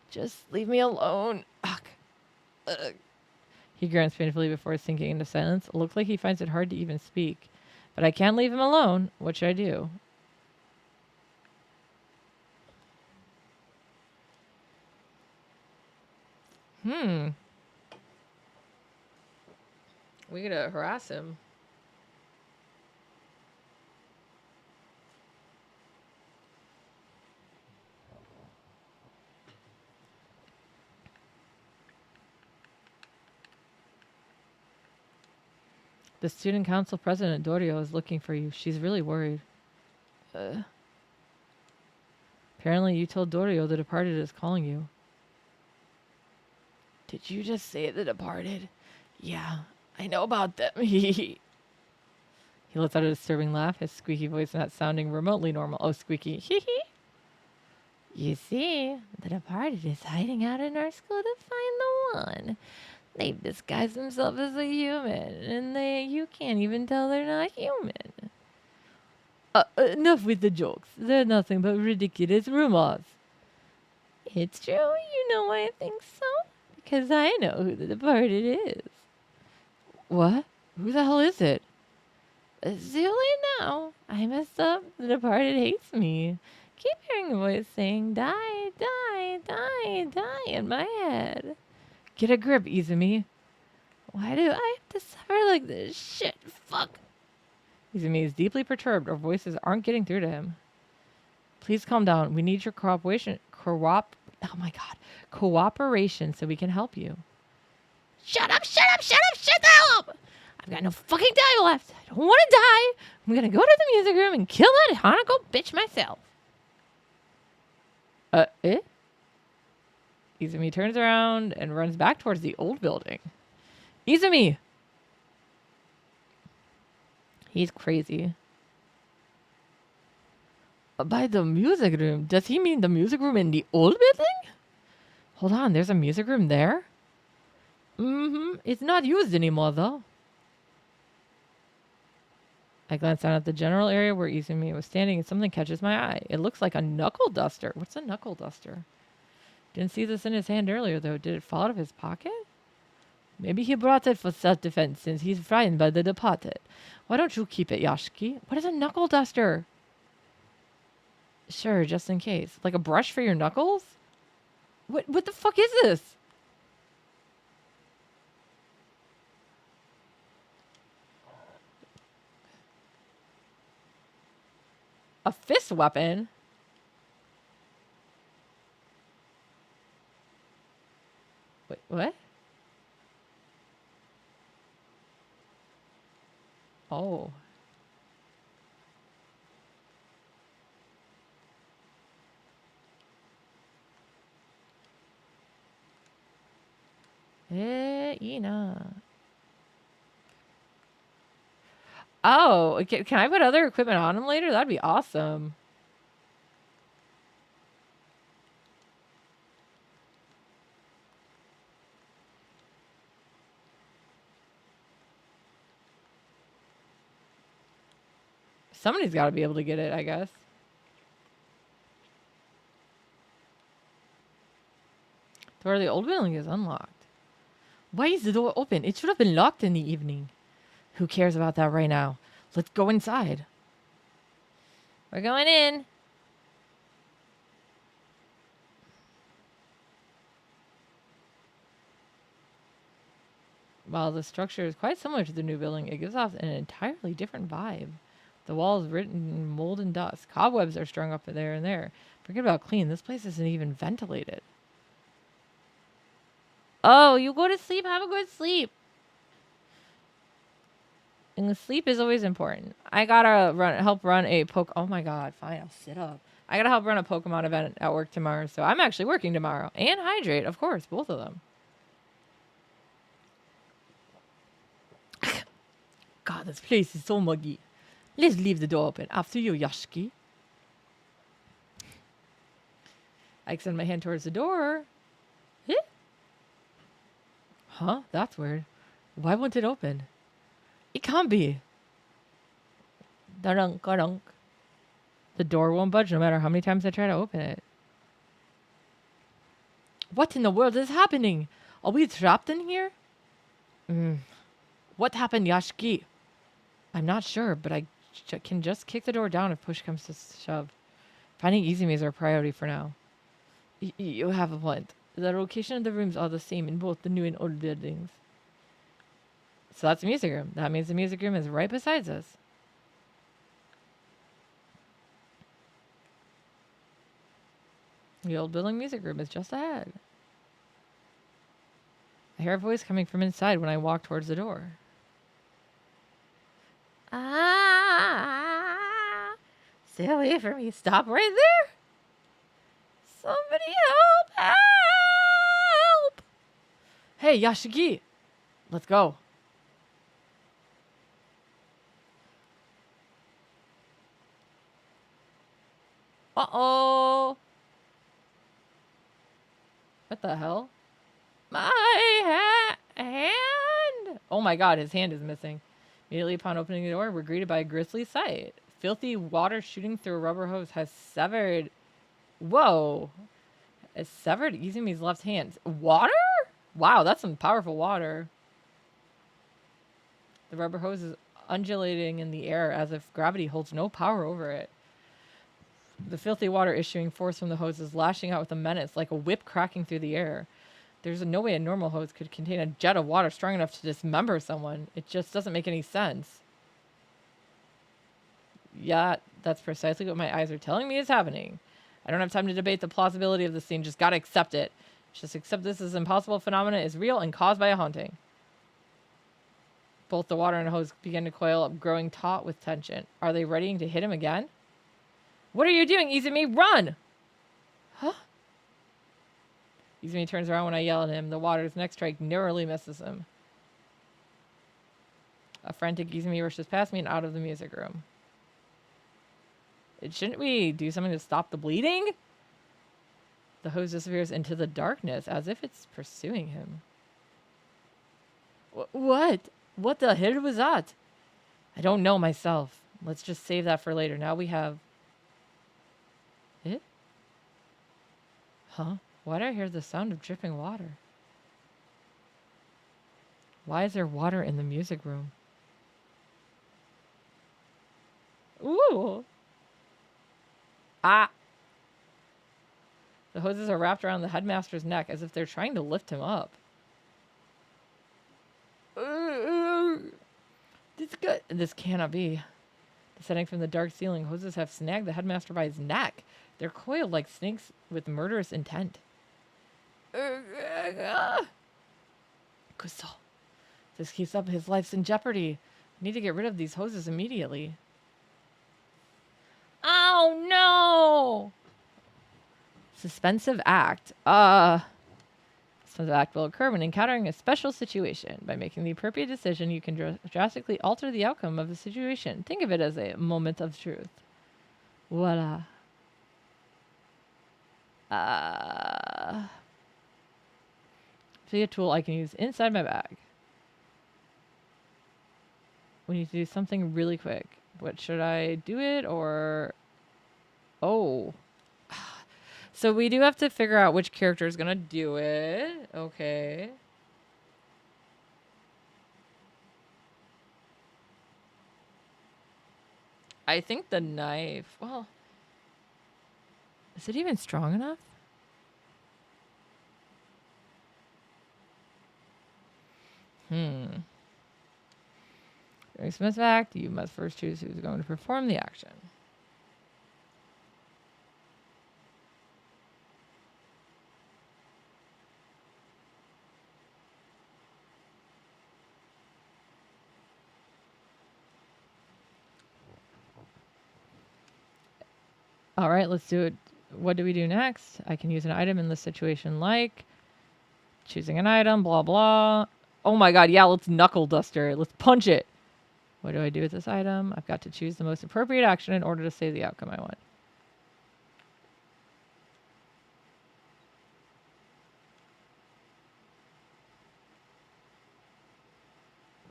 A: Just leave me alone. Ugh. Ugh. He grunts painfully before sinking into silence. It looks like he finds it hard to even speak. But I can't leave him alone. What should I do? We gotta harass him. The student council president, Dorio, is looking for you. She's really worried. Apparently you told Dorio the Departed is calling you. Did you just say the Departed? Yeah, I know about them. He lets out a disturbing laugh, his squeaky voice not sounding remotely normal. Oh, squeaky. Hee hee. You see, the Departed is hiding out in our school to find the one. They've disguised themselves as a human, and you can't even tell they're not human. Enough with the jokes. They're nothing but ridiculous rumors. It's true. You know why I think so? Because I know who the Departed is. What? Who the hell is it? Silly now. I messed up. The Departed hates me. Keep hearing a voice saying, die, die, die, die in my head. Get a grip, Izumi. Why do I have to suffer like this? Shit, fuck. Izumi is deeply perturbed. Our voices aren't getting through to him. Please calm down. We need your cooperation so we can help you. Shut up, shut up, shut up, shut the hell up! I've got no fucking time left. I don't want to die. I'm gonna go to the music room and kill that Hanako bitch myself. Izumi turns around and runs back towards the old building. Izumi! He's crazy. By the music room? Does he mean the music room in the old building? Hold on, there's a music room there? Mm-hmm. It's not used anymore, though. I glance down at the general area where Izumi was standing and something catches my eye. It looks like a knuckle duster. What's a knuckle duster? Didn't see this in his hand earlier, though. Did it fall out of his pocket? Maybe he brought it for self-defense since he's frightened by the departed. Why don't you keep it, Yashiki? What is a knuckle duster? Sure, just in case. Like a brush for your knuckles? What the fuck is this? A fist weapon? Wait, what? Oh. Ina. Oh, can I put other equipment on him later? That'd be awesome. Somebody's got to be able to get it, I guess. The door of the old building is unlocked. Why is the door open? It should have been locked in the evening. Who cares about that right now? Let's go inside. We're going in. While the structure is quite similar to the new building, it gives off an entirely different vibe. The walls written in mold and dust. Cobwebs are strung up there and there. Forget about clean. This place isn't even ventilated. Oh, you go to sleep. Have a good sleep. And the sleep is always important. I gotta help run a Oh my god, fine, I'll sit up. I gotta help run a Pokemon event at work tomorrow, so I'm actually working tomorrow. And hydrate, of course, both of them. God, this place is so muggy. Let's leave the door open. After you, Yashiki. I extend my hand towards the door. Huh? That's weird. Why won't it open? It can't be. Da-dunk, da-dunk. The door won't budge no matter how many times I try to open it. What in the world is happening? Are we trapped in here? What happened, Yashiki? I'm not sure, but I can just kick the door down if push comes to shove. Finding Izumi is our priority for now. You have a point. The location of the rooms are the same in both the new and old buildings. So that's the music room. That means the music room is right beside us. The old building music room is just ahead. I hear a voice coming from inside when I walk towards the door. Ah! Stay away from me. Stop right there. Somebody help! Help! Hey, Yashiki! Let's go. Uh-oh! What the hell? My hand! Oh my god, his hand is missing. Immediately upon opening the door, we're greeted by a grisly sight. Filthy water shooting through a rubber hose has severed... Whoa! It severed Izumi's left hand. Water? Wow, that's some powerful water. The rubber hose is undulating in the air as if gravity holds no power over it. The filthy water issuing forth from the hose is lashing out with a menace, like a whip cracking through the air. There's no way a normal hose could contain a jet of water strong enough to dismember someone. It just doesn't make any sense. Yeah, that's precisely what my eyes are telling me is happening. I don't have time to debate the plausibility of this scene. Just gotta accept it. Just accept this as impossible phenomena is real and caused by a haunting. Both the water and the hose begin to coil up, growing taut with tension. Are they readying to hit him again? What are you doing, Izumi? Run! Huh? Izumi turns around when I yell at him. The water's next strike narrowly misses him. A frantic Izumi rushes past me and out of the music room. Shouldn't we do something to stop the bleeding? The hose disappears into the darkness as if it's pursuing him. What? What the hell was that? I don't know myself. Let's just save that for later. Now we have... It? Huh? Why do I hear the sound of dripping water? Why is there water in the music room? Ooh! Ah! The hoses are wrapped around the headmaster's neck as if they're trying to lift him up. This cannot be. Descending from the dark ceiling, hoses have snagged the headmaster by his neck. They're coiled like snakes with murderous intent. Crystal. This keeps up, his life's in jeopardy. I need to get rid of these hoses immediately. Oh no! Suspensive act. Suspensive act will occur when encountering a special situation. By making the appropriate decision, you can drastically alter the outcome of the situation. Think of it as a moment of truth. Voila. See a tool I can use inside my bag. We need to do something really quick. What, should I do it or... Oh. So we do have to figure out which character is going to do it. Okay. I think the knife... Well... Is it even strong enough? During Smith's act, you must first choose who's going to perform the action. All right, let's do it. What do we do next? I can use an item in this situation like choosing an item, blah, blah. Oh my god, yeah, let's knuckle duster. Let's punch it. What do I do with this item? I've got to choose the most appropriate action in order to save the outcome I want.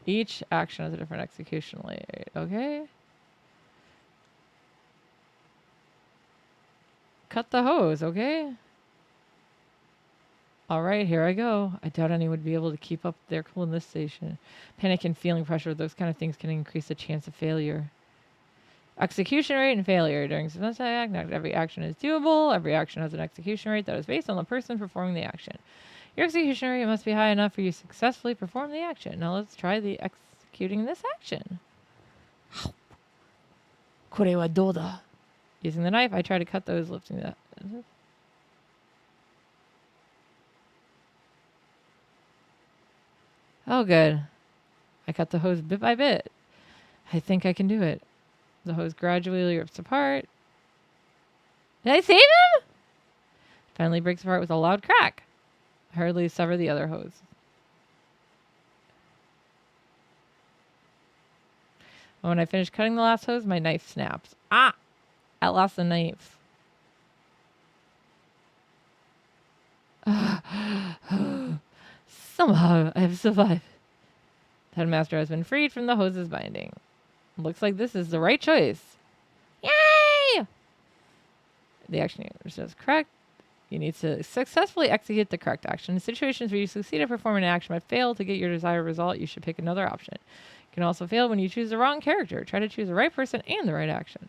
A: Each action has a different execution rate. Okay. Cut the hose, okay? All right, here I go. I doubt anyone would be able to keep up their cool in this station. Panic and feeling pressure, those kind of things can increase the chance of failure. Execution rate and failure. During suspense act, not every action is doable. Every action has an execution rate that is based on the person performing the action. Your execution rate must be high enough for you to successfully perform the action. Now let's try the executing this action. Kore wa douda? Using the knife, I try to cut those, lifting that. Oh, good. I cut the hose bit by bit. I think I can do it. The hose gradually rips apart. Did I save him? Finally breaks apart with a loud crack. I hurriedly sever the other hose. When I finish cutting the last hose, my knife snaps. Ah! I lost the knife. Somehow I have survived. The headmaster has been freed from the hose's binding. Looks like this is the right choice. Yay! The action is correct. You need to successfully execute the correct action. In situations where you succeed at performing an action but fail to get your desired result, you should pick another option. You can also fail when you choose the wrong character. Try to choose the right person and the right action.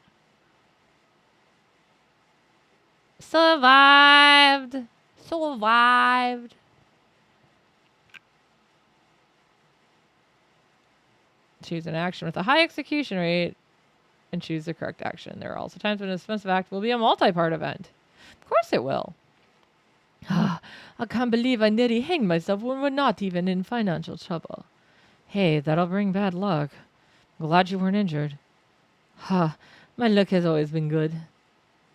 A: Survived! Survived! Choose an action with a high execution rate and choose the correct action. There are also times when a defensive act will be a multi-part event. Of course it will. I can't believe I nearly hanged myself when we're not even in financial trouble. Hey, that'll bring bad luck. Glad you weren't injured. Ha, my luck has always been good.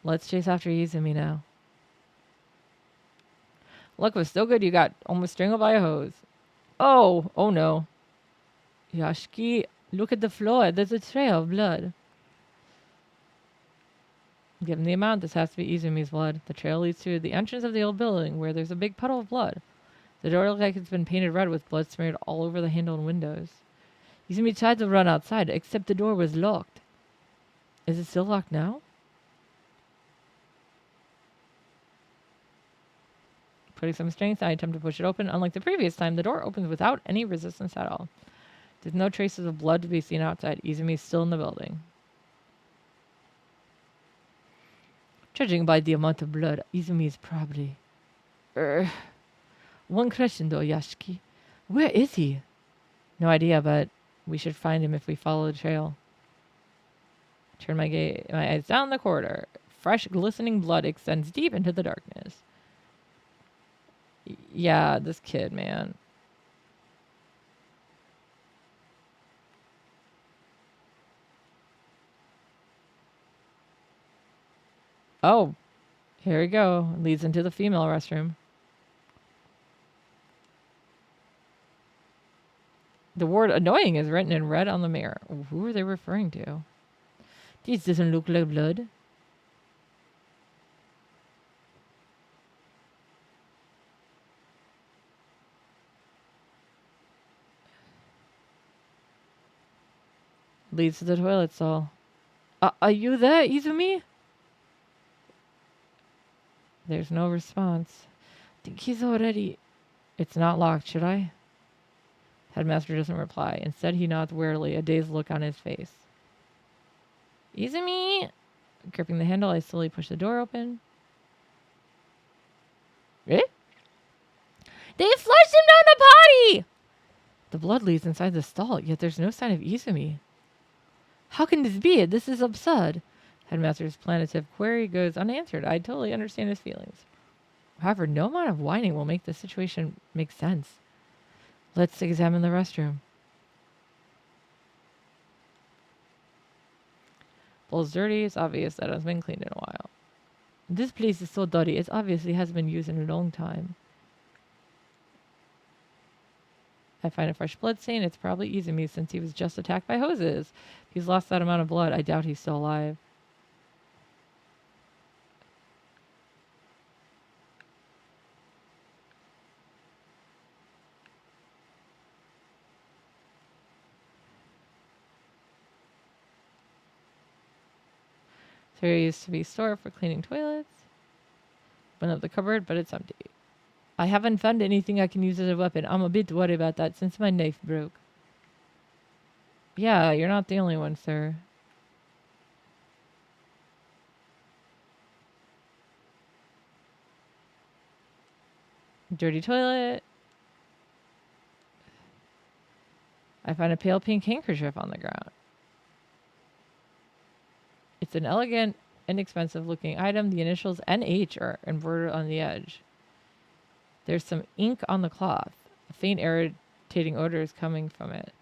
A: Let's chase after Izumi now. Luck was still good. You got almost strangled by a hose. Oh no. Yashiki, look at the floor. There's a trail of blood. Given the amount, this has to be Izumi's blood. The trail leads to the entrance of the old building, where there's a big puddle of blood. The door looks like it's been painted red with blood smeared all over the handle and windows. Izumi tried to run outside, except the door was locked. Is it still locked now? Putting some strength, I attempt to push it open. Unlike the previous time, the door opens without any resistance at all. There's no traces of blood to be seen outside. Izumi is still in the building. Judging by the amount of blood, Izumi is probably... One question though, Yashiki. Where is he? No idea, but we should find him if we follow the trail. Turn my eyes down the corridor. Fresh, glistening blood extends deep into the darkness. Yeah, this kid, man. Oh, here we go. Leads into the female restroom. The word annoying is written in red on the mirror. Who are they referring to? This doesn't look like blood. Leads to the toilet stall. Are you there, Izumi? There's no response. Think he's already... It's not locked, should I? Headmaster doesn't reply. Instead, he nods wearily, a dazed look on his face. Izumi! Gripping the handle, I slowly push the door open. Eh? They flushed him down the potty! The blood leads inside the stall, yet there's no sign of Izumi. How can this be? This is absurd. Headmaster's plaintive query goes unanswered. I totally understand his feelings. However, no amount of whining will make the situation make sense. Let's examine the restroom. Bowl's dirty. It's obvious that it hasn't been cleaned in a while. This place is so dirty. It obviously hasn't been used in a long time. I find a fresh blood stain. It's probably Izumi since he was just attacked by hoses. If he's lost that amount of blood, I doubt he's still alive. There used to be a store for cleaning toilets. Open up the cupboard, but it's empty. I haven't found anything I can use as a weapon. I'm a bit worried about that since my knife broke. Yeah, you're not the only one, sir. Dirty toilet. I find a pale pink handkerchief on the ground. It's an elegant, inexpensive looking item. The initials NH are embroidered on the edge. There's some ink on the cloth. A faint irritating odor is coming from it.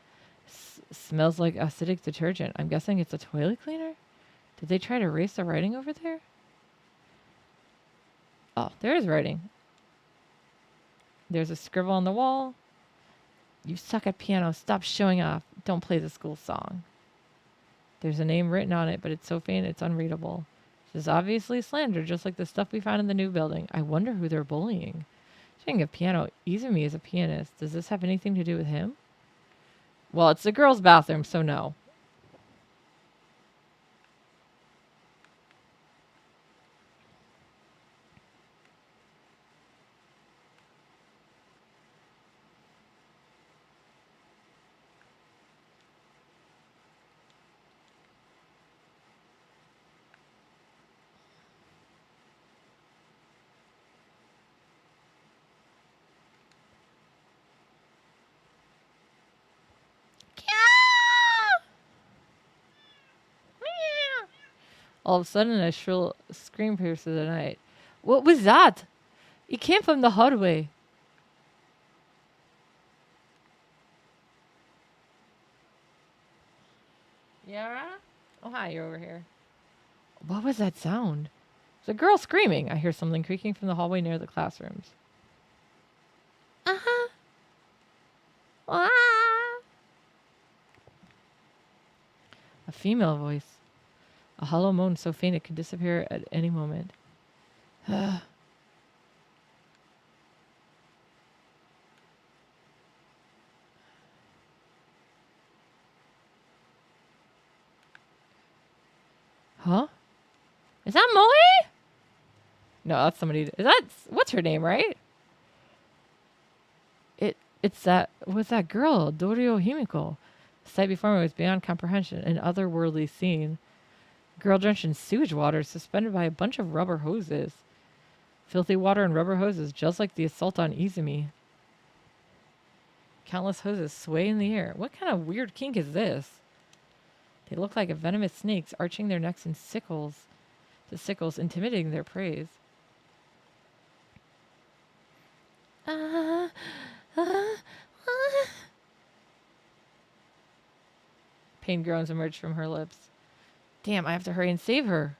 A: Smells like acidic detergent. I'm guessing it's a toilet cleaner? Did they try to erase the writing over there? Oh, there is writing. There's a scribble on the wall. You suck at piano. Stop showing off. Don't play the school song. There's a name written on it, but it's so faint it's unreadable. This is obviously slander, just like the stuff we found in the new building. I wonder who they're bullying. Speaking of piano, Izumi is a pianist. Does this have anything to do with him? Well, it's the girls' bathroom, so no. All of a sudden, a shrill scream pierces the night. What was that? It came from the hallway. Yeah? Oh, hi, you're over here. What was that sound? It's a girl screaming. I hear something creaking from the hallway near the classrooms. Uh-huh. Ah. A female voice. A hollow moan so faint it could disappear at any moment. Huh? Is that Moe? No, that's somebody. Is that what's her name, right? It's that what's that girl, Dorio Himiko. The sight before me was beyond comprehension, an otherworldly scene. Girl drenched in sewage water, suspended by a bunch of rubber hoses. Filthy water and rubber hoses, just like the assault on Izumi. Countless hoses sway in the air. What kind of weird kink is this? They look like venomous snakes, arching their necks in sickles, intimidating their prey. Pain groans emerge from her lips. Damn, I have to hurry and save her.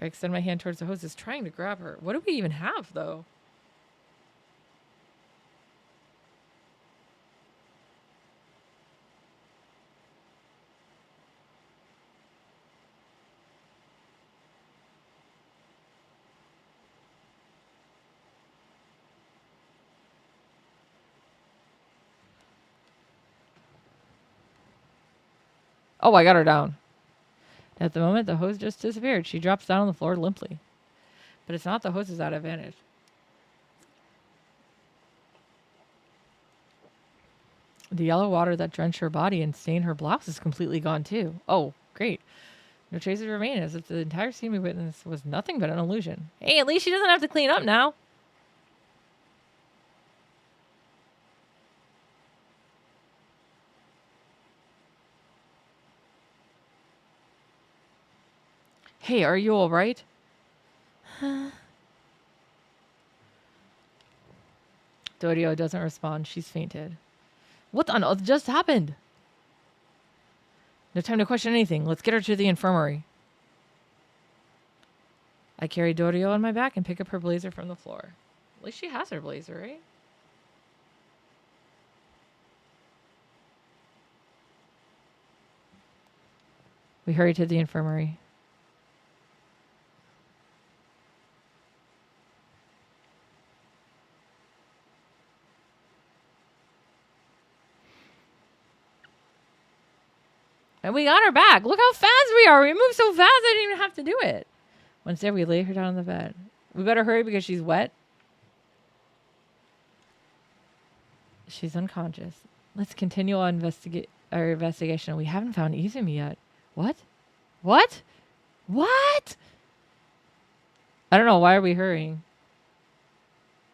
A: I extend my hand towards the hoses, trying to grab her. What do we even have, though? Oh, I got her down. At the moment, the hose just disappeared. She drops down on the floor limply. But it's not the hoses that have vanished. The yellow water that drenched her body and stained her blouse is completely gone, too. Oh, great. No traces remain, as if the entire scene we witnessed was nothing but an illusion. Hey, at least she doesn't have to clean up now. Hey, are you all right? Dorio doesn't respond. She's fainted. What on earth just happened? No time to question anything. Let's get her to the infirmary. I carry Dorio on my back and pick up her blazer from the floor. At least she has her blazer, right? We hurry to the infirmary. And we got her back. Look how fast we are. We moved so fast I didn't even have to do it. Once there, we lay her down on the bed. We better hurry because she's wet. She's unconscious. Let's continue our investigation. We haven't found Izumi yet. What? What? What? I don't know. Why are we hurrying?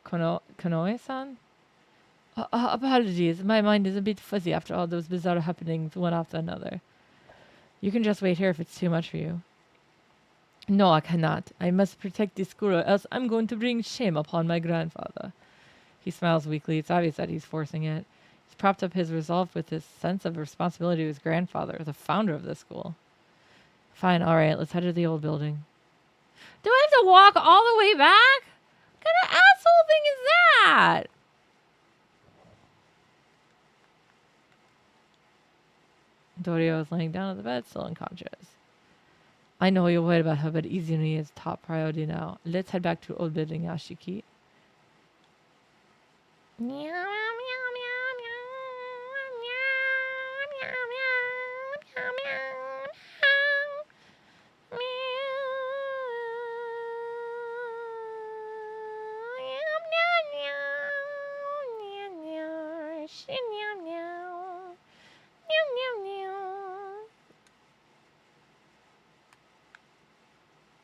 A: Konoe-san? Apologies. My mind is a bit fuzzy after all those bizarre happenings one after another. You can just wait here if it's too much for you. No, I cannot. I must protect this girl, else I'm going to bring shame upon my grandfather. He smiles weakly. It's obvious that he's forcing it. He's propped up his resolve with his sense of responsibility to his grandfather, the founder of this school. Fine, all right, let's head to the old building. Do I have to walk all the way back? What kind of asshole thing is that? Dorio is laying down on the bed, still unconscious. I know you're worried about her, but Izumi is top priority now. Let's head back to old building, Yashiki.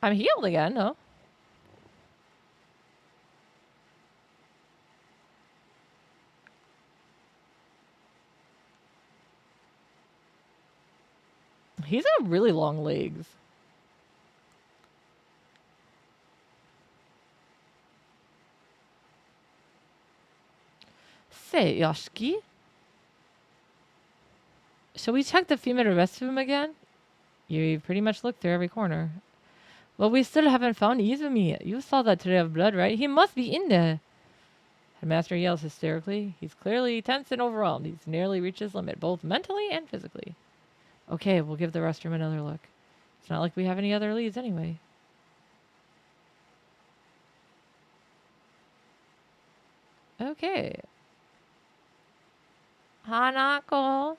A: I'm healed again, no? He's got really long legs. Say, Yoshiki? Shall we check the female restroom again? You pretty much looked through every corner. Well, we still haven't found Izumi. You saw that trail of blood, right? He must be in there. Headmaster yells hysterically. He's clearly tense and overwhelmed. He's nearly reached his limit, both mentally and physically. Okay, we'll give the restroom another look. It's not like we have any other leads anyway. Okay. Hanako.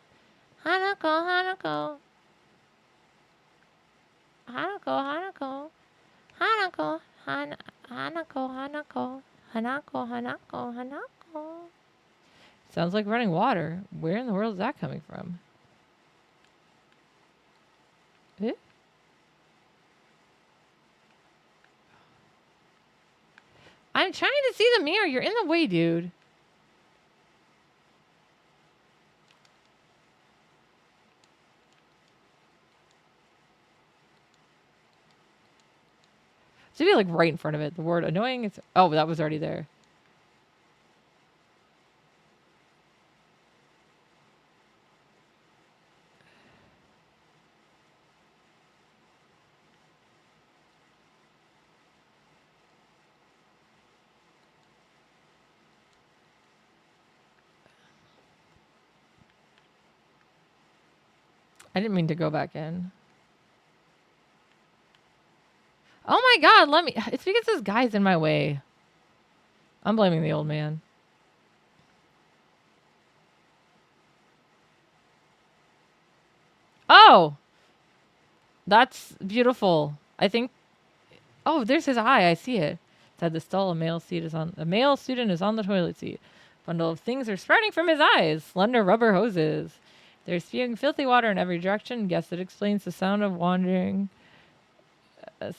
A: Hanako, Hanako. Hanako, Hanako. Hanako, Hanako, Hanako. Hanako, Hanako, Hanako. Sounds like running water. Where in the world is that coming from? Eh? I'm trying to see the mirror. You're in the way, dude. Should be like right in front of it. The word annoying is. Oh, that was already there. I didn't mean to go back in. Oh my god, let me. It's because this guy's in my way. I'm blaming the old man. Oh! That's beautiful. I think. Oh, there's his eye. I see it. Inside the stall, a male student is on the toilet seat. Bundle of things are sprouting from his eyes. Slender rubber hoses. They're spewing filthy water in every direction. Guess it explains the sound of wandering.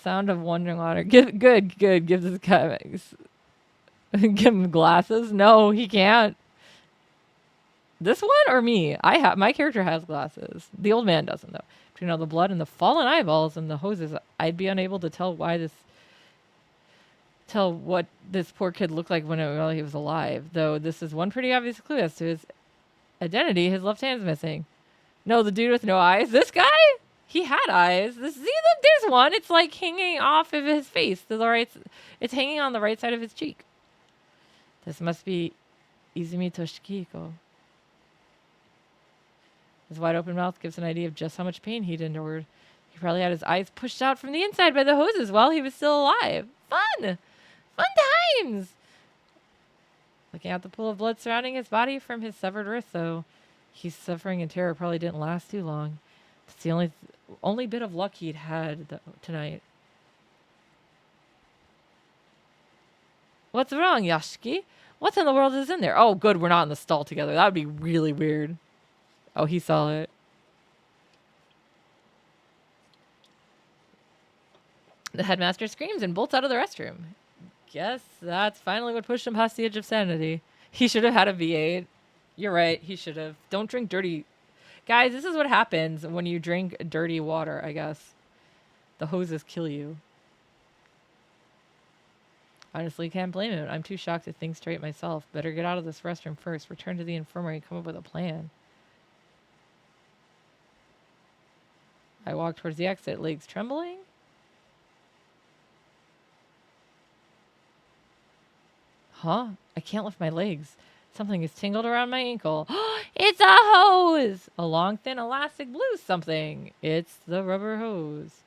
A: Sound of wandering water. Good. Give this guy. Give him glasses. No, he can't. This one or me? My character has glasses. The old man doesn't though. Between all the blood and the fallen eyeballs and the hoses, I'd be unable to tell what this poor kid looked like while he was alive. Though this is one pretty obvious clue as to his identity. His left hand's missing. No, the dude with no eyes. This guy? He had eyes. There's one. It's like hanging off of his face to the right. It's hanging on the right side of his cheek. This must be Izumi Toshikiko. His wide open mouth gives an idea of just how much pain he'd endured. He probably had his eyes pushed out from the inside by the hoses while he was still alive. Fun! Fun times! Looking at the pool of blood surrounding his body from his severed wrist, though, he's suffering in terror probably didn't last too long. It's the only bit of luck he'd had tonight. What's wrong, Yashiki? What in the world is in there? Oh, good, we're not in the stall together. That would be really weird. Oh, he saw it. The headmaster screams and bolts out of the restroom. Guess that's finally what pushed him past the edge of sanity. He should have had a V8. You're right, he should have. Don't drink dirty... Guys, this is what happens when you drink dirty water, I guess. The hoses kill you. Honestly, can't blame him. I'm too shocked to think straight myself. Better get out of this restroom first, return to the infirmary, and come up with a plan. I walk towards the exit, legs trembling. Huh? I can't lift my legs. Something is tingled around my ankle. It's a hose! A long, thin, elastic blue something. It's the rubber hose.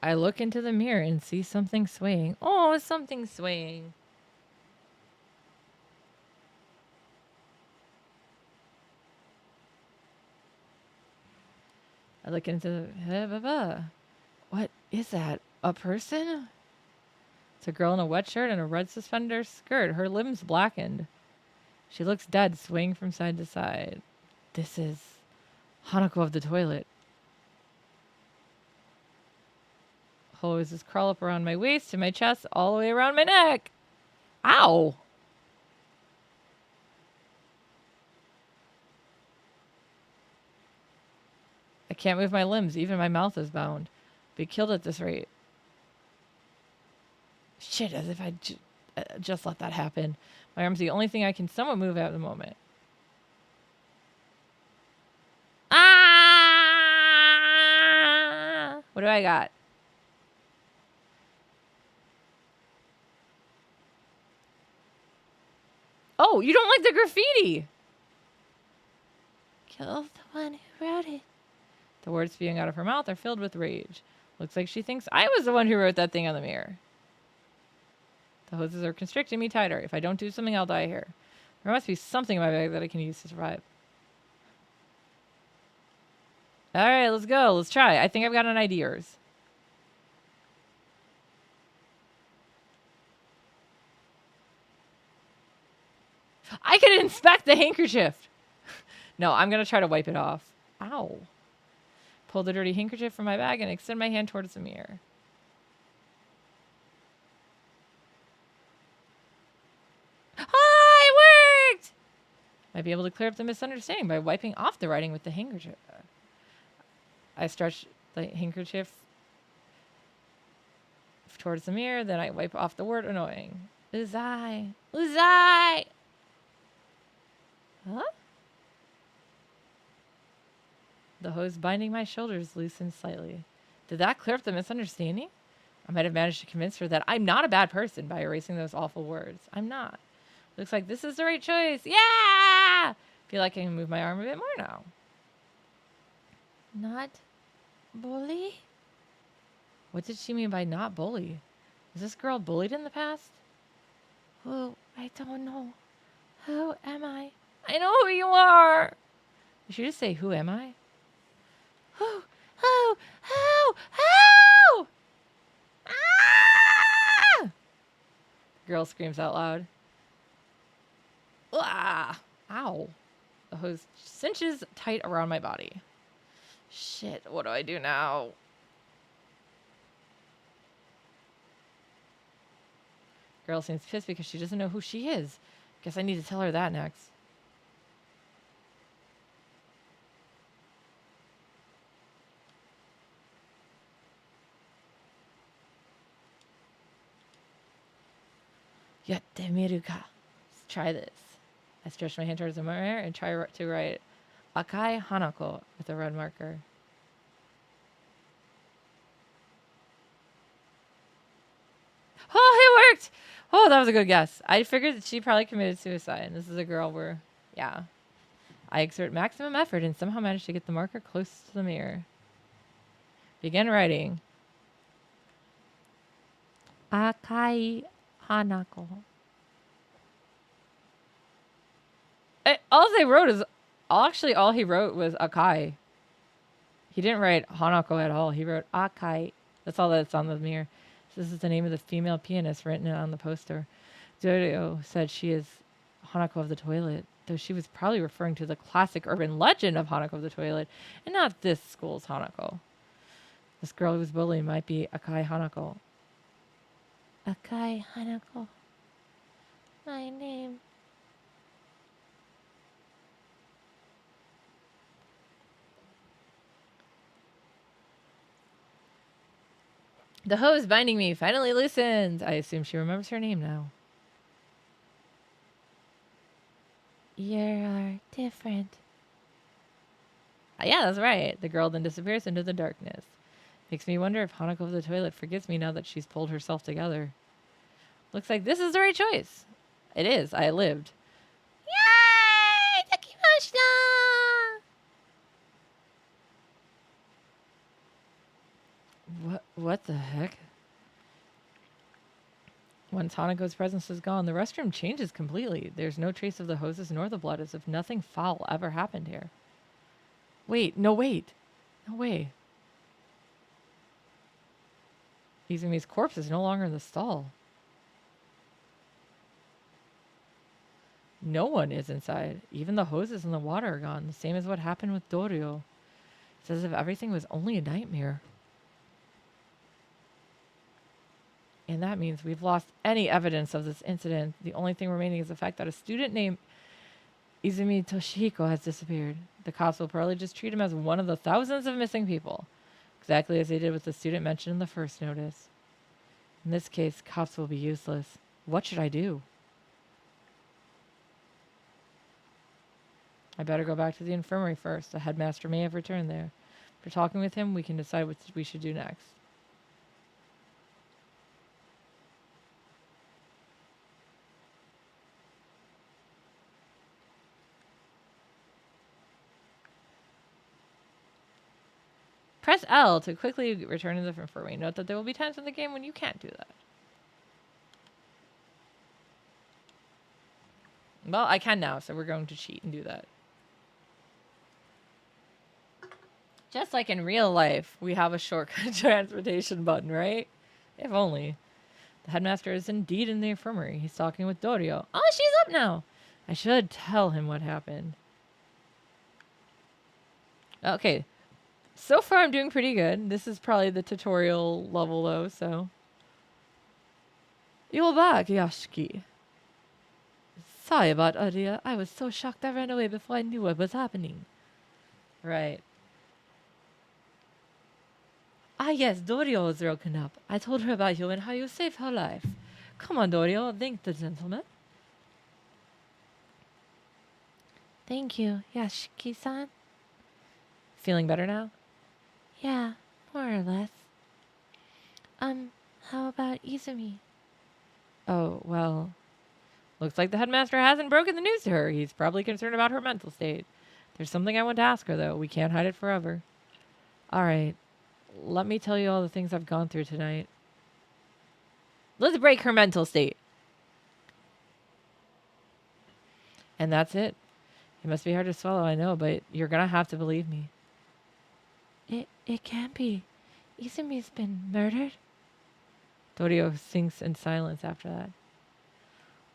A: I look into the mirror and see something swaying. Oh, something swaying. I look into the... What is that? A person? It's a girl in a wet shirt and a red suspender skirt. Her limbs blackened. She looks dead, swaying from side to side. This is Hanako of the toilet. Hoses crawl up around my waist to my chest, all the way around my neck. Ow! I can't move my limbs. Even my mouth is bound. Be killed at this rate. Shit, as if I just let that happen. My arm's the only thing I can somewhat move at the moment. Ah! What do I got? Oh, you don't like the graffiti! Kill the one who wrote it. The words spewing out of her mouth are filled with rage. Looks like she thinks I was the one who wrote that thing on the mirror. The hoses are constricting me tighter. If I don't do something, I'll die here. There must be something in my bag that I can use to survive. Alright, let's go. Let's try. I think I've got an idea. I can inspect the handkerchief! No, I'm going to try to wipe it off. Ow. Pull the dirty handkerchief from my bag and extend my hand towards the mirror. Ah, it worked! Might be able to clear up the misunderstanding by wiping off the writing with the handkerchief. I stretch the handkerchief towards the mirror, then I wipe off the word annoying. Uzai. Uzai! Huh? The hose binding my shoulders loosened slightly. Did that clear up the misunderstanding? I might have managed to convince her that I'm not a bad person by erasing those awful words. I'm not. Looks like this is the right choice. Yeah! Feel like I can move my arm a bit more now. Not bully? What did she mean by not bully? Was this girl bullied in the past? Oh, I don't know. Who am I? I know who you are! You should just say, who am I? Who? Ah! Girl screams out loud. Ah! Ow. The hose cinches tight around my body. Shit, what do I do now? Girl seems pissed because she doesn't know who she is. Guess I need to tell her that next. Yattemiruka. Let's try this. I stretch my hand towards the mirror and try to write Akai Hanako with a red marker. Oh, it worked! Oh, that was a good guess. I figured that she probably committed suicide. And this is a girl where, yeah. I exert maximum effort and somehow manage to get the marker close to the mirror. Begin writing. Akai Hanako. All he wrote was Akai. He didn't write Hanako at all. He wrote Akai. That's all that's on the mirror. This is the name of the female pianist written on the poster. Dorio said she is Hanako of the toilet, though she was probably referring to the classic urban legend of Hanako of the toilet, and not this school's Hanako. This girl who was bullied might be Akai Hanako. Akai Hanako. My name. The hose binding me finally loosened. I assume she remembers her name now. You're different. Yeah, that's right. The girl then disappears into the darkness. Makes me wonder if Hanako of the toilet forgives me now that she's pulled herself together. Looks like this is the right choice. It is. I lived. Yay! Takimashita! What the heck? Once Hanako's presence is gone, the restroom changes completely. There's no trace of the hoses nor the blood, as if nothing foul ever happened here. Wait. No way. Izumi's corpse is no longer in the stall. No one is inside. Even the hoses and the water are gone, the same as what happened with Dorio. It's as if everything was only a nightmare. And that means we've lost any evidence of this incident. The only thing remaining is the fact that a student named Izumi Toshihiko has disappeared. The cops will probably just treat him as one of the thousands of missing people, exactly as they did with the student mentioned in the first notice. In this case, cops will be useless. What should I do? I better go back to the infirmary first. The headmaster may have returned there. After talking with him, we can decide what we should do next. Press L to quickly return to the infirmary. Note that there will be times in the game when you can't do that. Well, I can now, so we're going to cheat and do that. Just like in real life, we have a shortcut transportation button, right? If only. The headmaster is indeed in the infirmary. He's talking with Dorio. Oh, she's up now. I should tell him what happened. Okay. So far, I'm doing pretty good. This is probably the tutorial level, though, so. You're back, Yashiki. Sorry about earlier. I was so shocked I ran away before I knew what was happening. Right. Ah, yes, Dorio was broken up. I told her about you and how you saved her life. Come on, Dorio. Thank the gentleman. Thank you, Yashiki-san. Feeling better now? Yeah, more or less. How about Izumi? Oh, well. Looks like the headmaster hasn't broken the news to her. He's probably concerned about her mental state. There's something I want to ask her, though. We can't hide it forever. All right. Let me tell you all the things I've gone through tonight. Let's break her mental state. And that's it. It must be hard to swallow, I know, but you're going to have to believe me. It can't be. Izumi's been murdered? Dorio sinks in silence after that.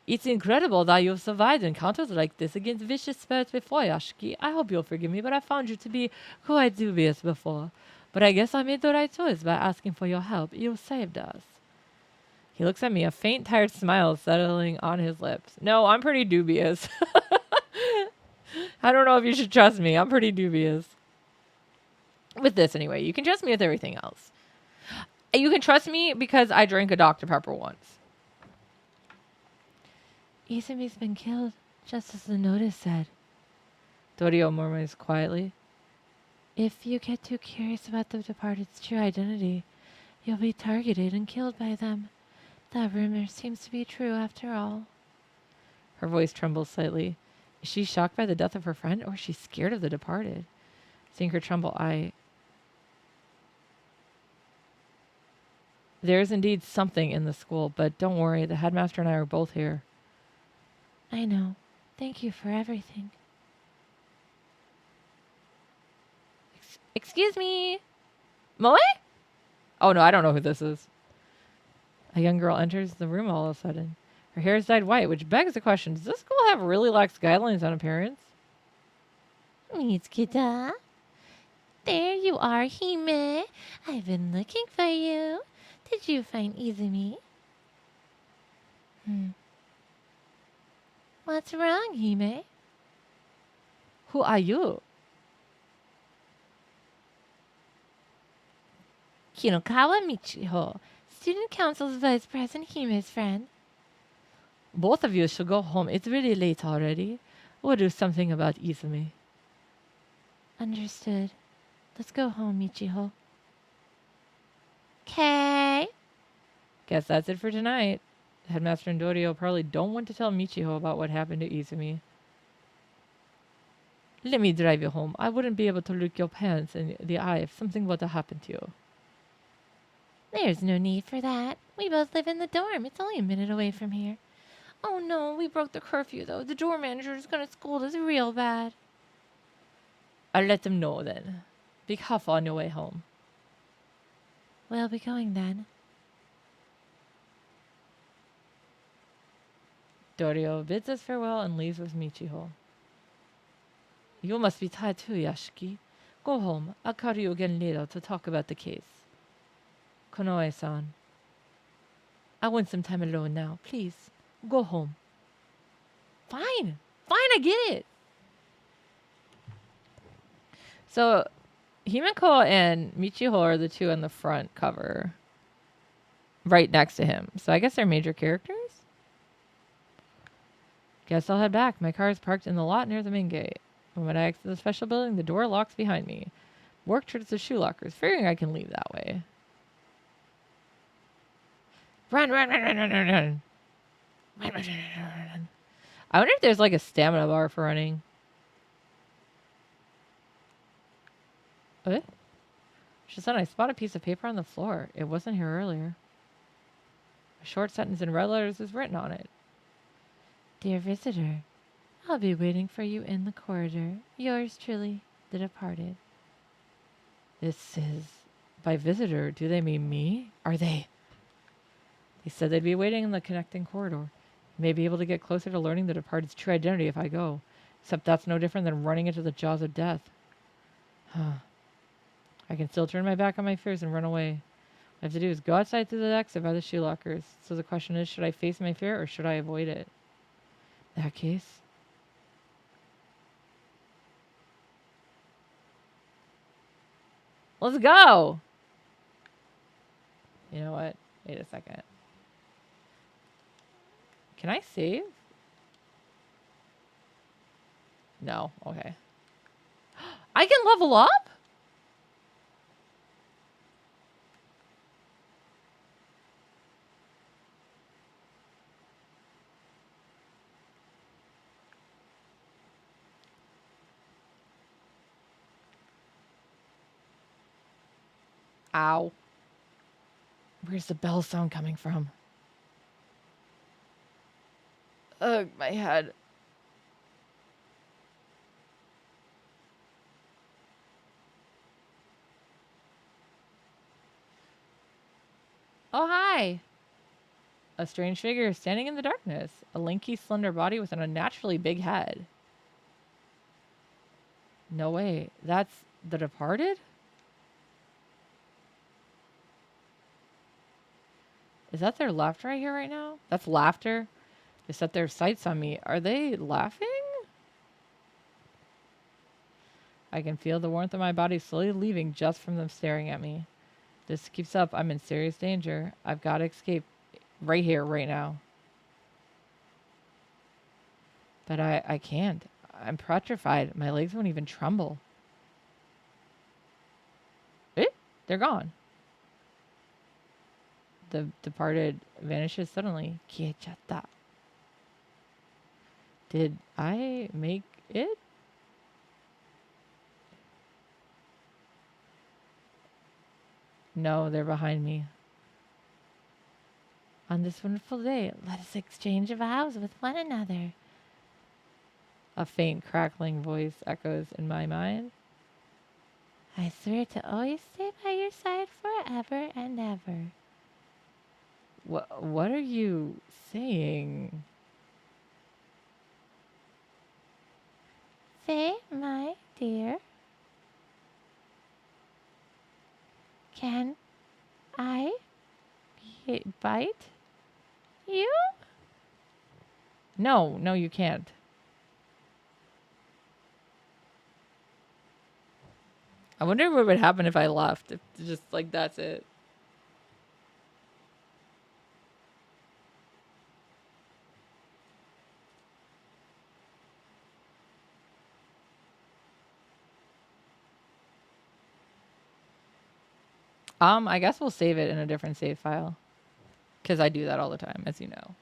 A: It's incredible that you've survived encounters like this against vicious spirits before, Yashiki. I hope you'll forgive me, but I found you to be quite dubious before. But I guess I made the right choice by asking for your help. You saved us. He looks at me, a faint, tired smile settling on his lips. No, I'm pretty dubious. I don't know if you should trust me. I'm pretty dubious. With this, anyway. You can trust me with everything else. You can trust me because I drank a Dr. Pepper once. Izumi's been killed, just as the notice said. Dorio murmurs quietly. If you get too curious about the departed's true identity, you'll be targeted and killed by them. That rumor seems to be true after all. Her voice trembles slightly. Is she shocked by the death of her friend, or is she scared of the departed? Seeing her tremble, There is indeed something in the school, but don't worry, the headmaster and I are both here. I know. Thank you for everything. Excuse me. Moe? Oh no, I don't know who this is. A young girl enters the room all of a sudden. Her hair is dyed white, which begs the question, does this school have really lax guidelines on appearance? Mitsuki-da. There you are, Hime. I've been looking for you. Did you find Izumi? What's wrong, Hime? Who are you? Hirokawa Michiho, Student Council's Vice President Hime's friend. Both of you should go home. It's really late already. We'll do something about Izumi. Understood. Let's go home, Michiho. Okay. Guess that's it for tonight. Headmaster and Dorio probably don't want to tell Michiho about what happened to Izumi. Let me drive you home. I wouldn't be able to look your parents in the eye if something were to happen to you. There's no need for that. We both live in the dorm. It's only a minute away from here. Oh no, we broke the curfew though. The dorm manager is going to scold us real bad. I'll let them know then. Be careful on your way home. We'll be going then. Dorio bids us farewell and leaves with Michiho. You must be tired too, Yashiki. Go home. I'll call you again later to talk about the case. Konoe-san. I want some time alone now. Please, go home. Fine. Fine, I get it. So, Himeko and Michiho are the two on the front cover. Right next to him. So I guess they're major characters? Guess I'll head back. My car is parked in the lot near the main gate. When I exit the special building, the door locks behind me. Work towards the shoe lockers, figuring I can leave that way. Run, run, run, run, run, run, run. Run, run, run, run, run. I wonder if there's like a stamina bar for running. What? She said, I spotted a piece of paper on the floor. It wasn't here earlier. A short sentence in red letters is written on it. Dear visitor, I'll be waiting for you in the corridor. Yours truly, the departed. This is... By visitor, do they mean me? Are they? They said they'd be waiting in the connecting corridor. You may be able to get closer to learning the departed's true identity if I go. Except that's no different than running into the jaws of death. Huh. I can still turn my back on my fears and run away. What I have to do is go outside to the exit by the shoe lockers. So the question is, should I face my fear or should I avoid it? In that case... Let's go! You know what? Wait a second. Can I save? No. Okay. I can level up? Ow. Where's the bell sound coming from? Ugh, my head. Oh, hi. A strange figure standing in the darkness. A lanky, slender body with an unnaturally big head. No way. That's the departed? Is that their laughter I hear right now? That's laughter? They set their sights on me. Are they laughing? I can feel the warmth of my body slowly leaving just from them staring at me. If this keeps up, I'm in serious danger. I've got to escape right here, right now. But I can't. I'm petrified. My legs won't even tremble. Eh? They're gone. The departed vanishes suddenly. Kiechata. Did I make it? No, they're behind me. On this wonderful day, let us exchange vows with one another. A faint crackling voice echoes in my mind. I swear to always stay by your side forever and ever. What are you saying? Say, my dear, can I bite you? No, you can't. I wonder what would happen if I left. If just like that's it. I guess we'll save it in a different save file. Because I do that all the time, as you know.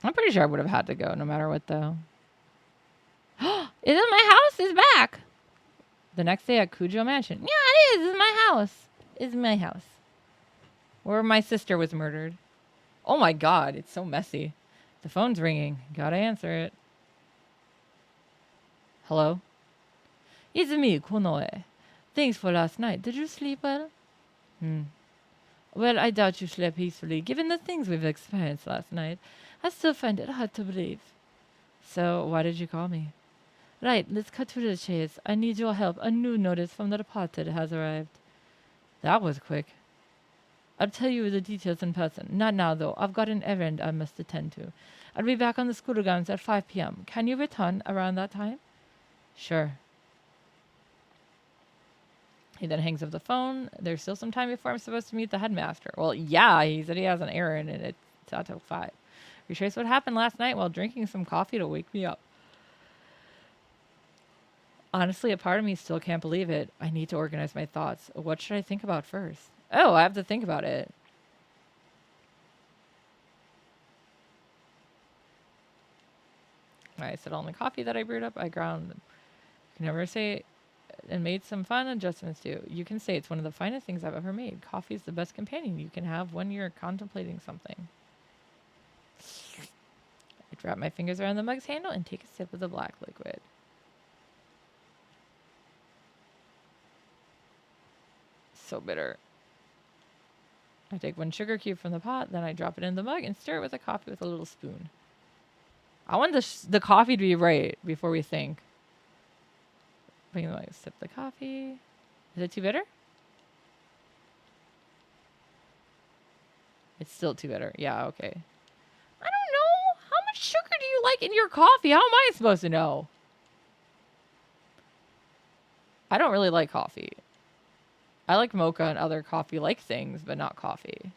A: I'm pretty sure I would have had to go no matter what, though. Isn't my house is back? The next day at Cujo Mansion. Yeah, it is. It's my house. It's my house. Where my sister was murdered. Oh my god, it's so messy. The phone's ringing. Gotta answer it. Hello? It's me, Konoe. Thanks for last night. Did you sleep well? Well, I doubt you slept peacefully, given the things we've experienced last night. I still find it hard to believe. So, why did you call me? Right, let's cut to the chase. I need your help. A new notice from the departed has arrived. That was quick. I'll tell you the details in person. Not now, though. I've got an errand I must attend to. I'll be back on the school grounds at 5 p.m. Can you return around that time? Sure. He then hangs up the phone. There's still some time before I'm supposed to meet the headmaster. Well, yeah, he said he has an errand and it's out till 5. Retrace what happened last night while drinking some coffee to wake me up. Honestly, a part of me still can't believe it. I need to organize my thoughts. What should I think about first? Oh, I have to think about it. I set on the coffee that I brewed up. I ground. You can never say and made some fun adjustments to. You can say it's one of the finest things I've ever made. Coffee is the best companion you can have when you're contemplating something. I wrap my fingers around the mug's handle and take a sip of the black liquid. So bitter. I take one sugar cube from the pot, then I drop it in the mug and stir it with the coffee with a little spoon. I want the coffee to be right before we think. Bring the mug, sip the coffee. Is it too bitter? It's still too bitter. Yeah, okay. I don't know. How much sugar do you like in your coffee? How am I supposed to know? I don't really like coffee. I like mocha and other coffee-like things, but not coffee.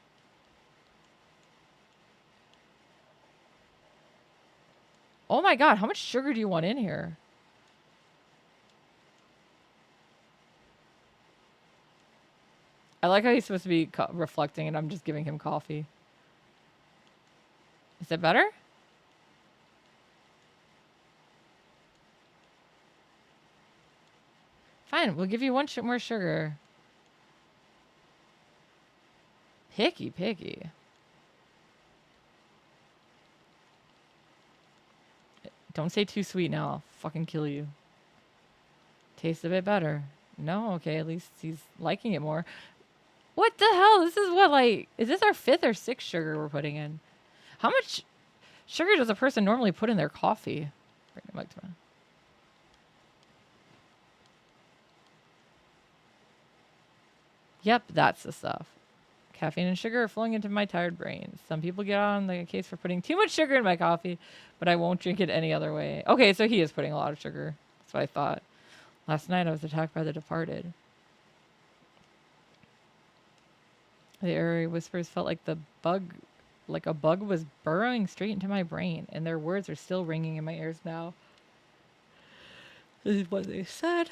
A: Oh my god, how much sugar do you want in here? I like how he's supposed to be reflecting and I'm just giving him coffee. Is it better? Fine, we'll give you one more sugar. Picky. Don't say too sweet now. I'll fucking kill you. Tastes a bit better. No, okay, at least he's liking it more. What the hell? This is what, like, is this our 5th or 6th sugar we're putting in? How much sugar does a person normally put in their coffee? Bring the mug to me. Yep, that's the stuff. Caffeine and sugar are flowing into my tired brain. Some people get on the case for putting too much sugar in my coffee, but I won't drink it any other way. Okay, so he is putting a lot of sugar. That's what I thought. Last night I was attacked by the departed. The airy whispers felt like a bug was burrowing straight into my brain, and their words are still ringing in my ears now. This is what they said.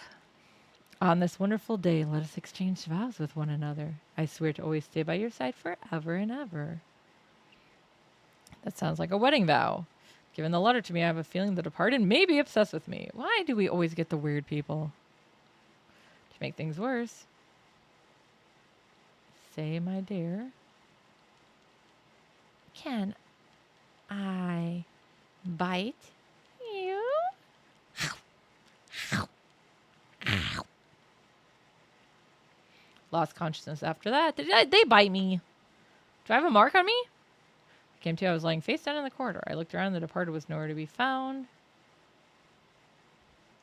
A: On this wonderful day, let us exchange vows with one another. I swear to always stay by your side forever and ever. That sounds like a wedding vow. Given the letter to me, I have a feeling the departed may be obsessed with me. Why do we always get the weird people? To make things worse, say, my dear, can I bite you? Lost consciousness after that. Did they bite me? Do I have a mark on me? I came to, I was lying face down in the corridor. I looked around. The departed was nowhere to be found.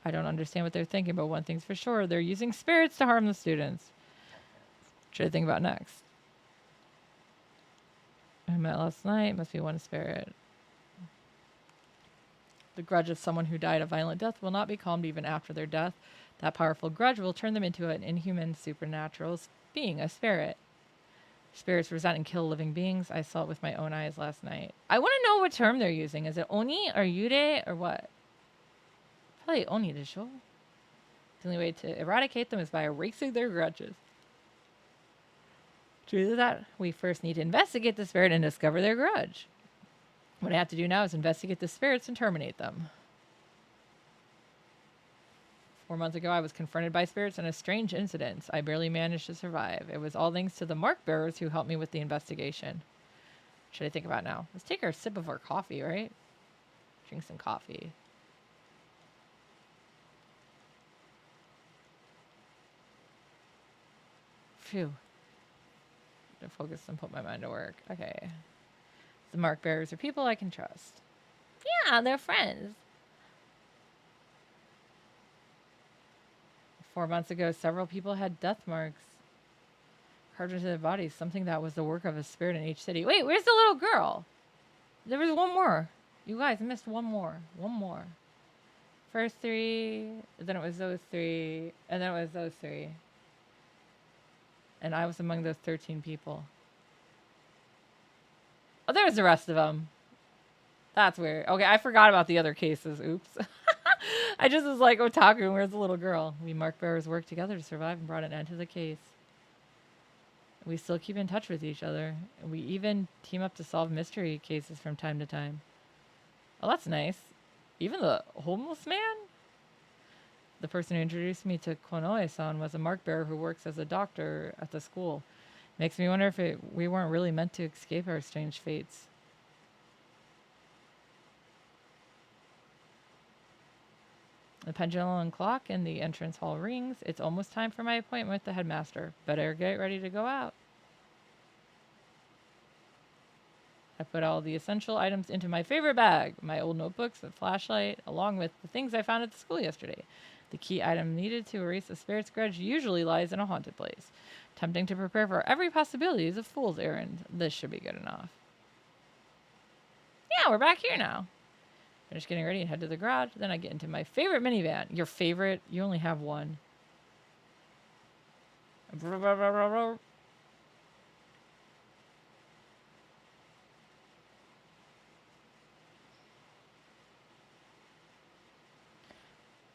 A: I don't understand what they're thinking, but one thing's for sure. They're using spirits to harm the students. What should I think about next? I met last night. Must be one spirit. The grudge of someone who died a violent death will not be calmed even after their death. That powerful grudge will turn them into an inhuman supernatural being, a spirit. Spirits resent and kill living beings. I saw it with my own eyes last night. I want to know what term they're using. Is it Oni or Yure or what? Probably Oni de sho. The only way to eradicate them is by erasing their grudges. To do that, we first need to investigate the spirit and discover their grudge. What I have to do now is investigate the spirits and terminate them. 4 months ago, I was confronted by spirits in a strange incident. I barely managed to survive. It was all thanks to the mark bearers who helped me with the investigation. What should I think about now? Let's take our sip of our coffee, right? Drink some coffee. Phew. To focus and put my mind to work. Okay. The mark bearers are people I can trust. Yeah, they're friends. 4 months ago, several people had death marks carved into their bodies, something that was the work of a spirit in each city. Wait, where's the little girl? There was one more. You guys missed one more. One more. First 3, then it was those 3, and then it was those 3. And I was among those 13 people. Oh, there's the rest of them. That's weird. Okay, I forgot about the other cases. Oops. I just was like, Otaku, where's the little girl? We mark bearers worked together to survive and brought an end to the case. We still keep in touch with each other. And we even team up to solve mystery cases from time to time. Oh, that's nice. Even the homeless man? The person who introduced me to Konoe-san was a mark bearer who works as a doctor at the school. Makes me wonder if we weren't really meant to escape our strange fates. The pendulum clock in the entrance hall rings. It's almost time for my appointment with the headmaster. Better get ready to go out. I put all the essential items into my favorite bag. My old notebooks, a flashlight, along with the things I found at the school yesterday. The key item needed to erase a spirit's grudge usually lies in a haunted place. Tempting to prepare for every possibility is a fool's errand. This should be good enough. Yeah, we're back here now. Finish getting ready and head to the garage. Then I get into my favorite minivan. Your favorite? You only have one.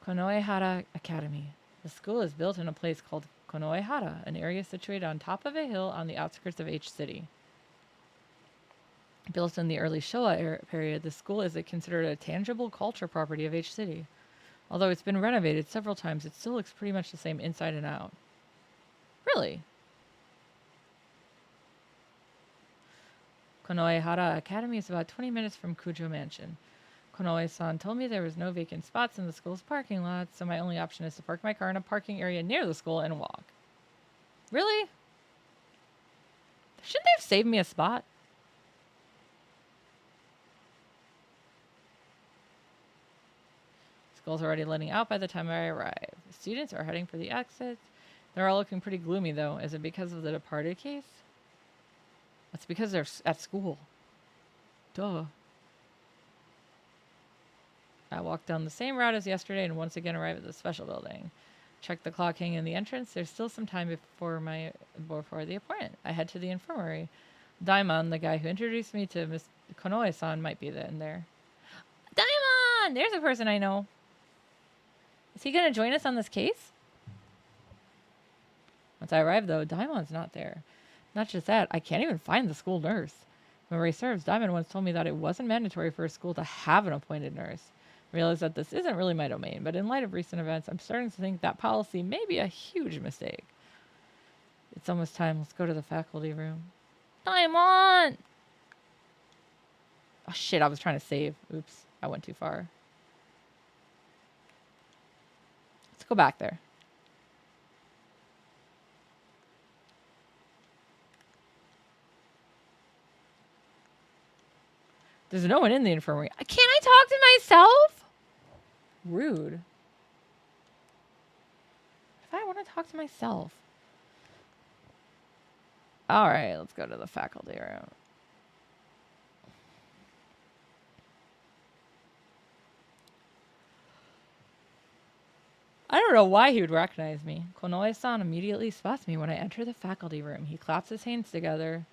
A: Konoehara Academy. The school is built in a place called Konoehara, an area situated on top of a hill on the outskirts of H City. Built in the early Showa period, the school is considered a tangible culture property of H City. Although it's been renovated several times, it still looks pretty much the same inside and out. Really? Konoehara Academy is about 20 minutes from Kujo Mansion. Konoe-san told me there was no vacant spots in the school's parking lot, so my only option is to park my car in a parking area near the school and walk. Really? Shouldn't they have saved me a spot? School's already letting out by the time I arrive. The students are heading for the exits. They're all looking pretty gloomy, though. Is it because of the departed case? It's because they're at school. Duh. I walked down the same route as yesterday and once again arrived at the special building. Check the clock hanging in the entrance. There's still some time before the appointment. I head to the infirmary. Daimon, the guy who introduced me to Miss Konoe-san, might be in there. Daimon! There's a person I know. Is he going to join us on this case? Once I arrive, though, Daimon's not there. Not just that, I can't even find the school nurse. Memory serves, Daimon once told me that it wasn't mandatory for a school to have an appointed nurse. I realize that this isn't really my domain, but in light of recent events, I'm starting to think that policy may be a huge mistake. It's almost time. Let's go to the faculty room. Daimon! Oh, shit, I was trying to save. Oops, I went too far. Let's go back there. There's no one in the infirmary. Can't I talk to myself? Rude. If I want to talk to myself. All right, let's go to the faculty room. I don't know why he would recognize me. Konoe-san immediately spots me when I enter the faculty room. He claps his hands together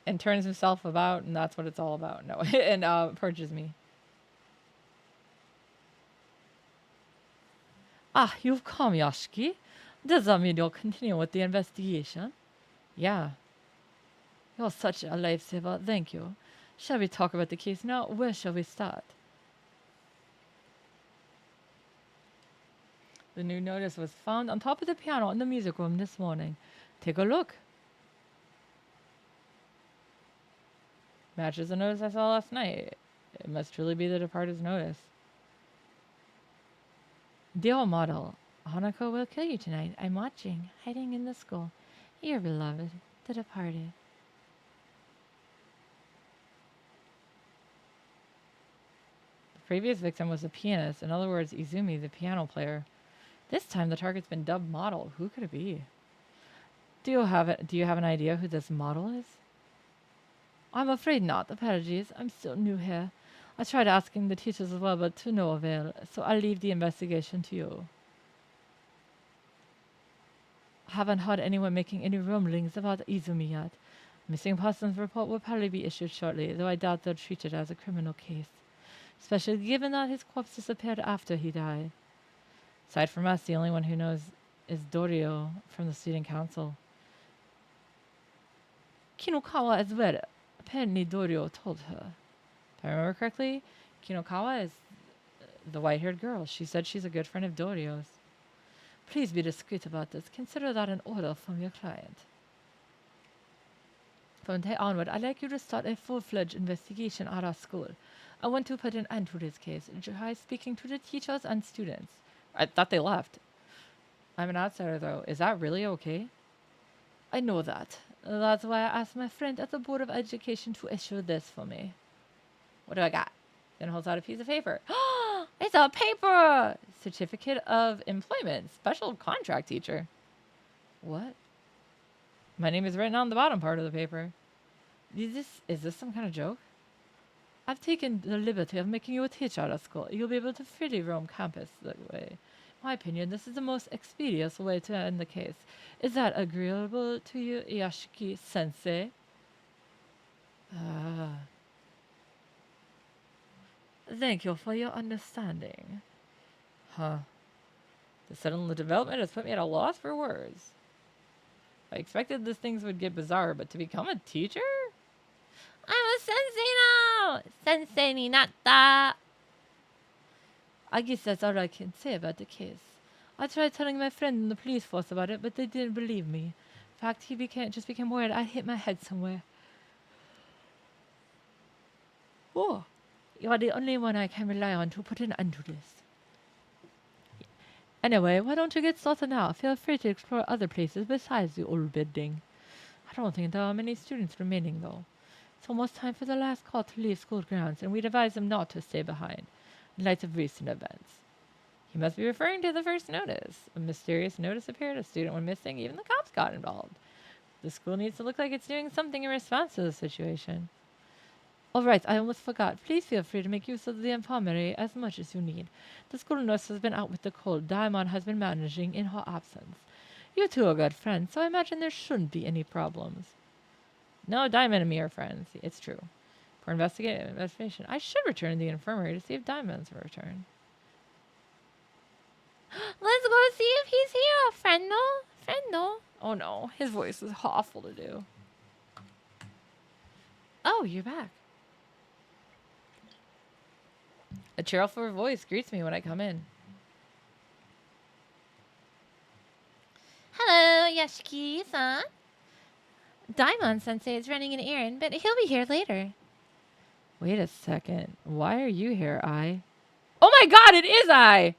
A: and turns himself about, and that's what it's all about. No, and approaches me. Ah, you've come, Yashiki. Does that mean you'll continue with the investigation? Yeah. You're such a lifesaver. Thank you. Shall we talk about the case now? Where shall we start? The new notice was found on top of the piano in the music room this morning. Take a look. Matches the notice I saw last night. It must truly be the departed's notice. Dear model, Hanako will kill you tonight. I'm watching, hiding in the school. Your beloved, the departed. The previous victim was a pianist. In other words, Izumi, the piano player. This time the target's been dubbed model. Who could it be? Do you have an idea who this model is? I'm afraid not. Apologies. I'm still new here. I tried asking the teachers as well, but to no avail. So I'll leave the investigation to you. I haven't heard anyone making any rumblings about Izumi yet. Missing persons report will probably be issued shortly, though I doubt they'll treat it as a criminal case, especially given that his corpse disappeared after he died. Aside from us, the only one who knows is Dorio from the student council. Kinokawa as well. Apparently Dorio told her. If I remember correctly, Kinokawa is the white-haired girl. She said she's a good friend of Dorio's. Please be discreet about this. Consider that an order from your client. From today onward, I'd like you to start a full-fledged investigation at our school. I want to put an end to this case. Try speaking to the teachers and students. I thought they left. I'm an outsider, though. Is that really okay? I know that. That's why I asked my friend at the Board of Education to issue this for me. What do I got? Then holds out a piece of paper. It's a paper! Certificate of Employment. Special contract teacher. What? My name is written on the bottom part of the paper. Is this some kind of joke? I've taken the liberty of making you a teacher at school. You'll be able to freely roam campus that way. In my opinion, this is the most expeditious way to end the case. Is that agreeable to you, Yashiki-sensei? Thank you for your understanding. Huh. The sudden development has put me at a loss for words. I expected these things would get bizarre, but to become a teacher? I'm a sensei now! Sensei ni natta! I guess that's all I can say about the case. I tried telling my friend in the police force about it, but they didn't believe me. In fact, he just became worried I'd hit my head somewhere. Oh, you are the only one I can rely on to put an end to this. Anyway, why don't you get started now? Feel free to explore other places besides the old building. I don't think there are many students remaining, though. It's almost time for the last call to leave school grounds, and we'd advise them not to stay behind, in light of recent events. He must be referring to the first notice. A mysterious notice appeared, a student went missing, even the cops got involved. The school needs to look like it's doing something in response to the situation. All right, I almost forgot. Please feel free to make use of the infirmary as much as you need. The school nurse has been out with the cold. Diamond has been managing in her absence. You two are good friends, so I imagine there shouldn't be any problems. No, Diamond and me are friends. It's true. For investigation, I should return to the infirmary to see if Diamond's returned. Let's go see if he's here, friendo. Friendo. Oh no, his voice is awful to do. Oh, you're back. A cheerful voice greets me when I come in. Hello, Yashiki-san. Daimon-sensei is running an errand, but he'll be here later. Wait a second. Why are you here, Ai? Oh my god, it is Ai!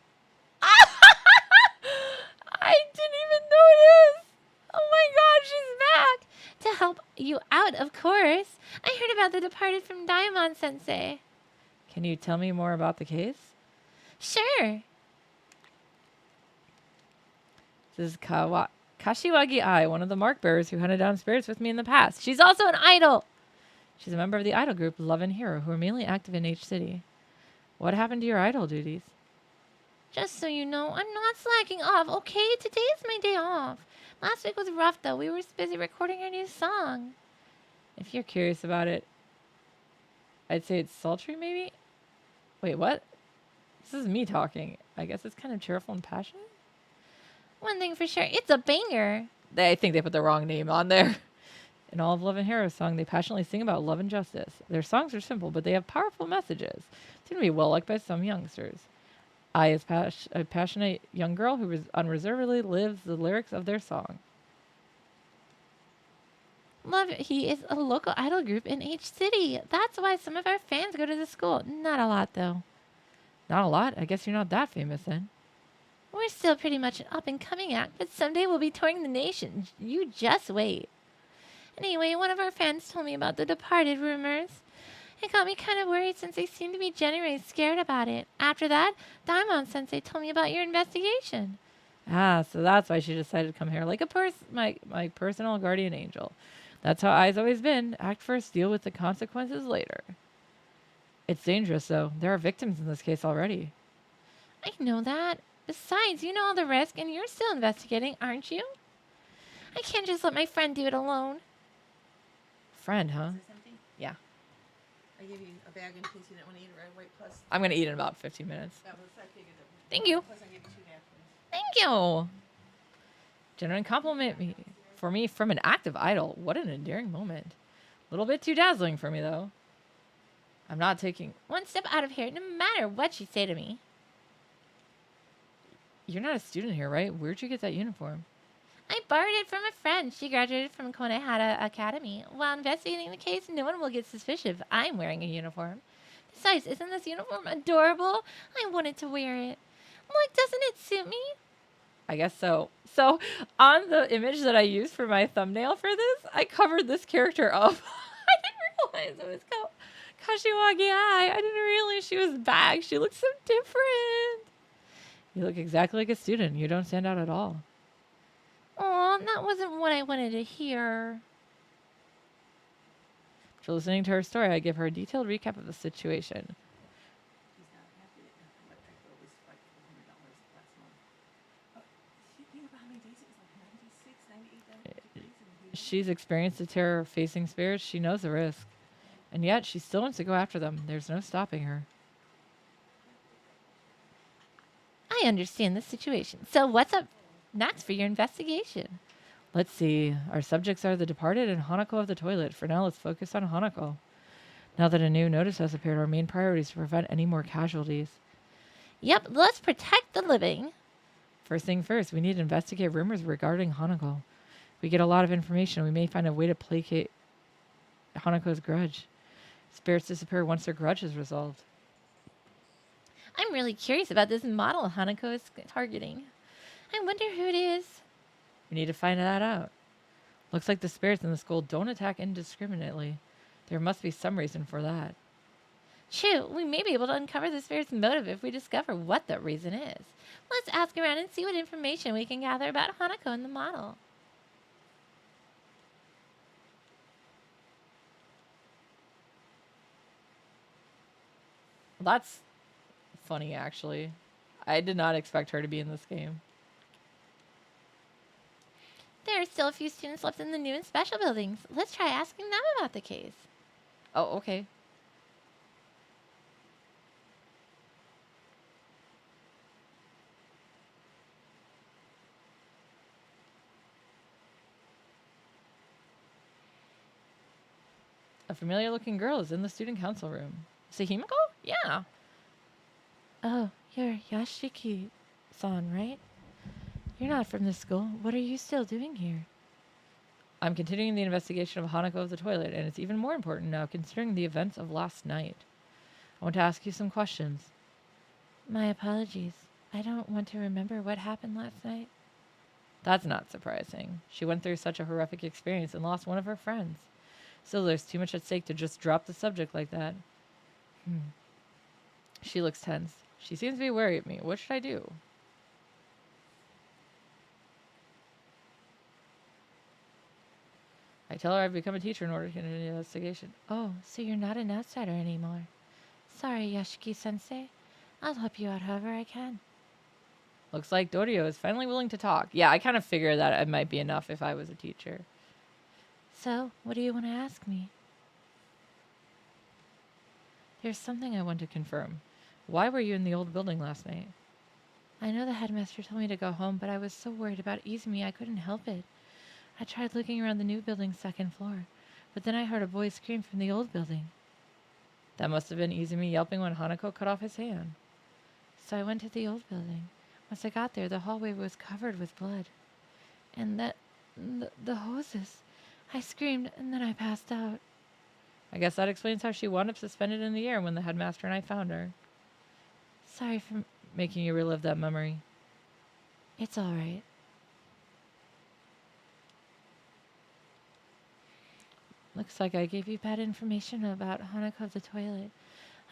A: I didn't even notice! Oh my god, she's back! To help you out, of course. I heard about the departed from Daimon-sensei. Can you tell me more about the case? Sure. This is Kashiwagi Ai, one of the mark bearers who hunted down spirits with me in the past. She's also an idol! She's a member of the idol group Love and Hero, who are mainly active in H City. What happened to your idol duties? Just so you know, I'm not slacking off, okay? Today is my day off. Last week was rough, though. We were busy recording our new song. If you're curious about it, I'd say it's sultry, maybe? Wait, what? This is me talking. I guess it's kind of cheerful and passionate? One thing for sure, it's a banger. I think they put the wrong name on there. In all of Love and Hero's song, they passionately sing about love and justice. Their songs are simple, but they have powerful messages. It's going to be well liked by some youngsters. I is a passionate young girl who unreservedly lives the lyrics of their song. Love it. He is a local idol group in H City. That's why some of our fans go to the school. Not a lot, though. Not a lot? I guess you're not that famous, then. We're still pretty much an up-and-coming act, but someday we'll be touring the nation. You just wait. Anyway, one of our fans told me about the departed rumors. It got me kind of worried since they seem to be genuinely scared about it. After that, Daimon-sensei told me about your investigation. Ah, so that's why she decided to come here, like my personal guardian angel. That's how Ai's always been. Act first, deal with the consequences later. It's dangerous, though. There are victims in this case already. I know that. Besides, you know all the risk, and you're still investigating, aren't you? I can't just let my friend do it alone. friend, huh?
B: Is this empty?
A: Yeah.
B: I gave you a bag in case you didn't want to eat it right away. Plus,
A: I'm going to eat in about 15 minutes.
B: that was I figured that.
A: Thank you.
B: Plus, I gave you 2 napkins.
A: Thank you. Genuine compliment me for me from an active idol. What an endearing moment. A little bit too dazzling for me, though. I'm not taking one step out of here, no matter what you say to me. You're not a student here, right? Where'd you get that uniform? I borrowed it from a friend. She graduated from Konehara Academy. While investigating the case, no one will get suspicious if I'm wearing a uniform. Besides, isn't this uniform adorable? I wanted to wear it. Look, doesn't it suit me? I guess so. So, on the image that I used for my thumbnail for this, I covered this character up. I didn't realize it was Kashiwagi Ai. I didn't realize she was back. She looks so different. You look exactly like a student. You don't stand out at all. Aw, that wasn't what I wanted to hear. After listening to her story, I give her a detailed recap of the situation.
B: He's not happy that I thought it was like $400 last month. Think about how many days it was, like 96, 98 days.
A: She's experienced the terror of facing spirits. She knows the risk. And yet, she still wants to go after them. There's no stopping her. I understand the situation. So what's up next for your investigation? Let's see. Our subjects are the departed and Hanako of the toilet. For now, let's focus on Hanako. Now that a new notice has appeared, our main priority is to prevent any more casualties. Yep, let's protect the living. First thing first, we need to investigate rumors regarding Hanako. If we get a lot of information, we may find a way to placate Hanako's grudge. Spirits disappear once their grudge is resolved. I'm really curious about this model Hanako is targeting. I wonder who it is. We need to find that out. Looks like the spirits in the school don't attack indiscriminately. There must be some reason for that. True, we may be able to uncover the spirit's motive if we discover what that reason is. Let's ask around and see what information we can gather about Hanako and the model. Well, that's funny, actually. I did not expect her to be in this game. There are still a few students left in the new and special buildings. Let's try asking them about the case. Oh, okay. A familiar-looking girl is in the student council room. Is it Himiko? Yeah. Oh, you're Yashiki-san, right? You're not from this school. What are you still doing here? I'm continuing the investigation of Hanako of the toilet, and it's even more important now considering the events of last night. I want to ask you some questions. My apologies. I don't want to remember what happened last night. That's not surprising. She went through such a horrific experience and lost one of her friends. Still, there's too much at stake to just drop the subject like that. She looks tense. She seems to be wary of me. What should I do? I tell her I've become a teacher in order to get an investigation. Oh, so you're not an outsider anymore. Sorry, Yashiki-sensei. I'll help you out however I can. Looks like Dorio is finally willing to talk. Yeah, I kind of figured that it might be enough if I was a teacher. So, what do you want to ask me? There's something I want to confirm. Why were you in the old building last night? I know the headmaster told me to go home, but I was so worried about Izumi I couldn't help it. I tried looking around the new building's second floor, but then I heard a boy scream from the old building. That must have been Izumi yelping when Hanako cut off his hand. So I went to the old building. Once I got there, the hallway was covered with blood. And the hoses. I screamed, and then I passed out. I guess that explains how she wound up suspended in the air when the headmaster and I found her. Sorry for making you relive that memory. It's all right. Looks like I gave you bad information about Hanako of the toilet.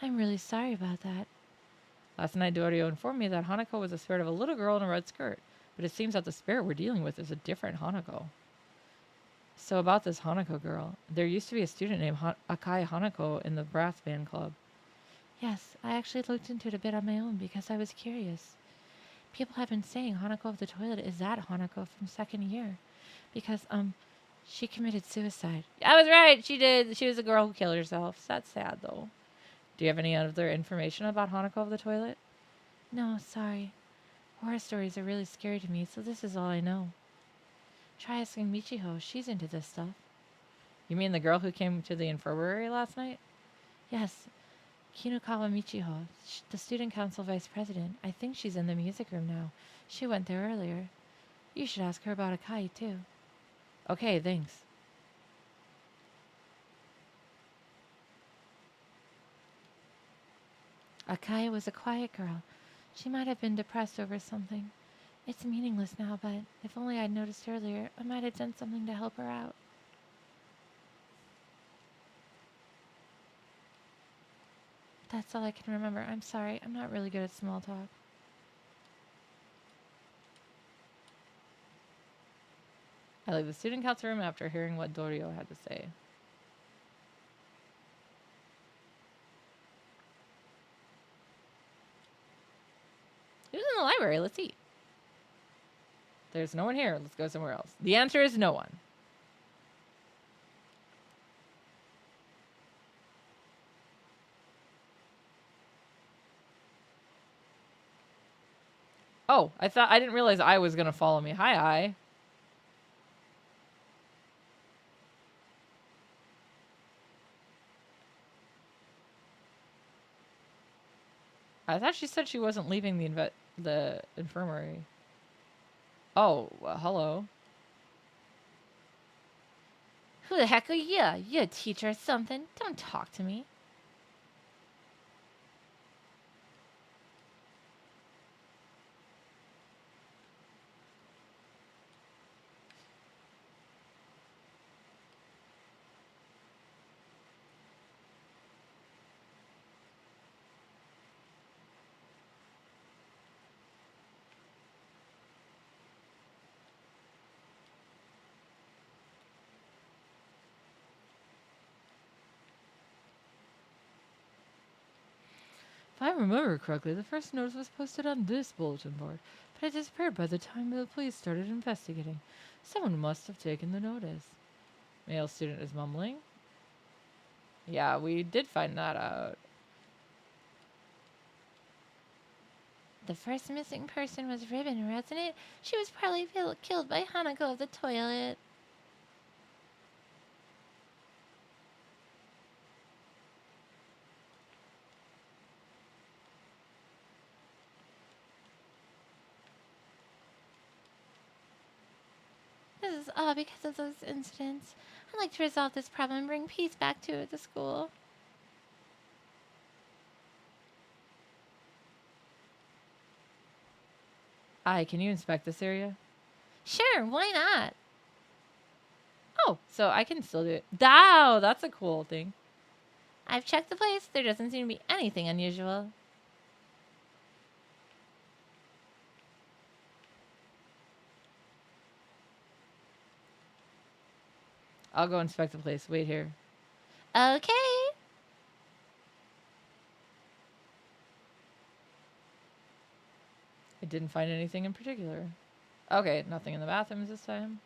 A: I'm really sorry about that. Last night, Dorio informed me that Hanako was the spirit of a little girl in a red skirt, but it seems that the spirit we're dealing with is a different Hanako. So about this Hanako girl, there used to be a student named Akai Hanako in the brass band club. Yes, I actually looked into it a bit on my own because I was curious. People have been saying Hanako of the toilet is that Hanako from second year. Because, She committed suicide. I was right. She did. She was a girl who killed herself. That's sad, though. Do you have any other information about Hanako of the toilet? No, sorry. Horror stories are really scary to me, so this is all I know. Try asking Michiho. She's into this stuff. You mean the girl who came to the infirmary last night? Yes, Kinukawa Michiho, the student council vice president. I think she's in the music room now. She went there earlier. You should ask her about Akai, too. Okay, thanks. Akai was a quiet girl. She might have been depressed over something. It's meaningless now, but if only I'd noticed earlier, I might have done something to help her out. That's all I can remember. I'm sorry. I'm not really good at small talk. I leave the student council room after hearing what Dorio had to say. Who's in the library? Let's see. There's no one here. Let's go somewhere else. The answer is no one. Oh, I didn't realize I was going to follow me. Hi. I thought she said she wasn't leaving the infirmary. Oh, well, hello. Who the heck are you? You a teacher or something? Don't talk to me. If I remember correctly, the first notice was posted on this bulletin board, but it disappeared by the time the police started investigating. Someone must have taken the notice. Male student is mumbling. Yeah, we did find that out. The first missing person was Ribbon, wasn't it? She was probably killed by Hanako of the toilet. This is all because of those incidents. I'd like to resolve this problem and bring peace back to the school. Can you inspect this area? Sure, why not? Oh, so I can still do it. Wow, that's a cool thing. I've checked the place. There doesn't seem to be anything unusual. I'll go inspect the place. Wait here. Okay. I didn't find anything in particular. Okay, nothing in the bathrooms this time.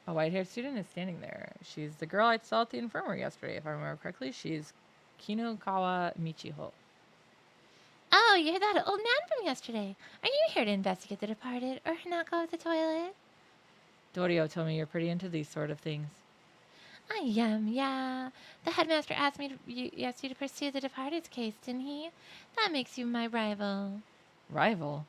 A: A white-haired student is standing there. She's the girl I saw at the infirmary yesterday. If I remember correctly, she's Kinukawa Michiho. Oh, you're that old man from yesterday. Are you here to investigate the departed or Hanako of the toilet? Dorio told me you're pretty into these sort of things. I am, yeah. The headmaster asked you to pursue the departed's case, didn't he? That makes you my rival. Rival?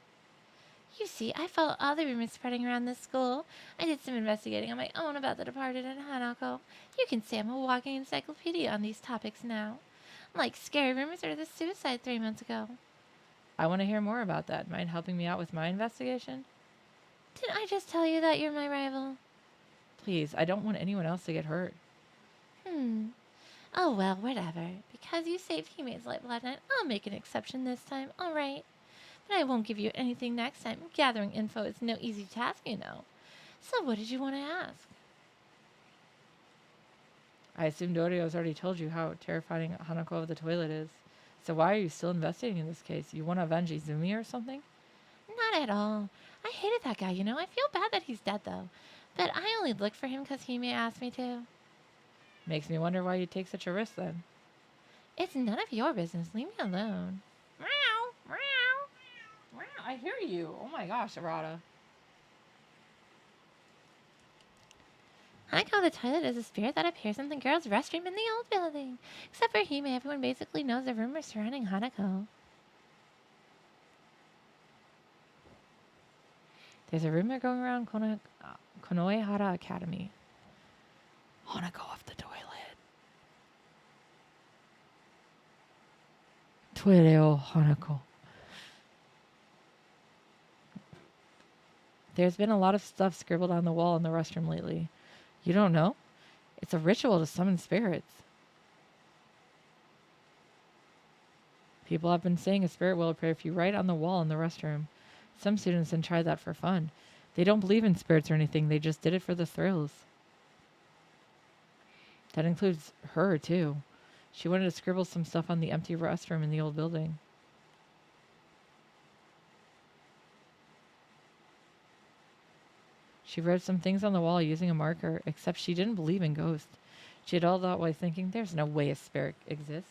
A: You see, I follow all the rumors spreading around this school. I did some investigating on my own about the departed and Hanako. You can say I'm a walking encyclopedia on these topics now. Like scary rumors or the suicide 3 months ago. I want to hear more about that. Mind helping me out with my investigation? Didn't I just tell you that you're my rival? Please, I don't want anyone else to get hurt. Oh, well, whatever. Because you saved Hime's life last night, I'll make an exception this time, all right? But I won't give you anything next time. Gathering info is no easy task, you know. So what did you want to ask? I assume Dorio's already told you how terrifying Hanako of the toilet is. So why are you still investigating in this case? You want to avenge Izumi or something? Not at all. I hated that guy, you know. I feel bad that he's dead, though. But I only looked for him because Hime asked me to. Makes me wonder why you take such a risk, then. It's none of your business. Leave me alone. Meow, meow, meow. I hear you. Oh my gosh, Arata. Hanako the toilet is a spirit that appears in the girls' restroom in the old building. Except for Hime, everyone basically knows the rumors surrounding Hanako. There's a rumor going around Konoehara Academy. Hanako of the toilet. Toileo Hanako. There's been a lot of stuff scribbled on the wall in the restroom lately. You don't know? It's a ritual to summon spirits. People have been saying a spirit will appear if you write on the wall in the restroom. Some students then tried that for fun. They don't believe in spirits or anything, they just did it for the thrills. That includes her, too. She wanted to scribble some stuff on the empty restroom in the old building. She wrote some things on the wall using a marker, except she didn't believe in ghosts. She had all that while thinking, there's no way a spirit exists.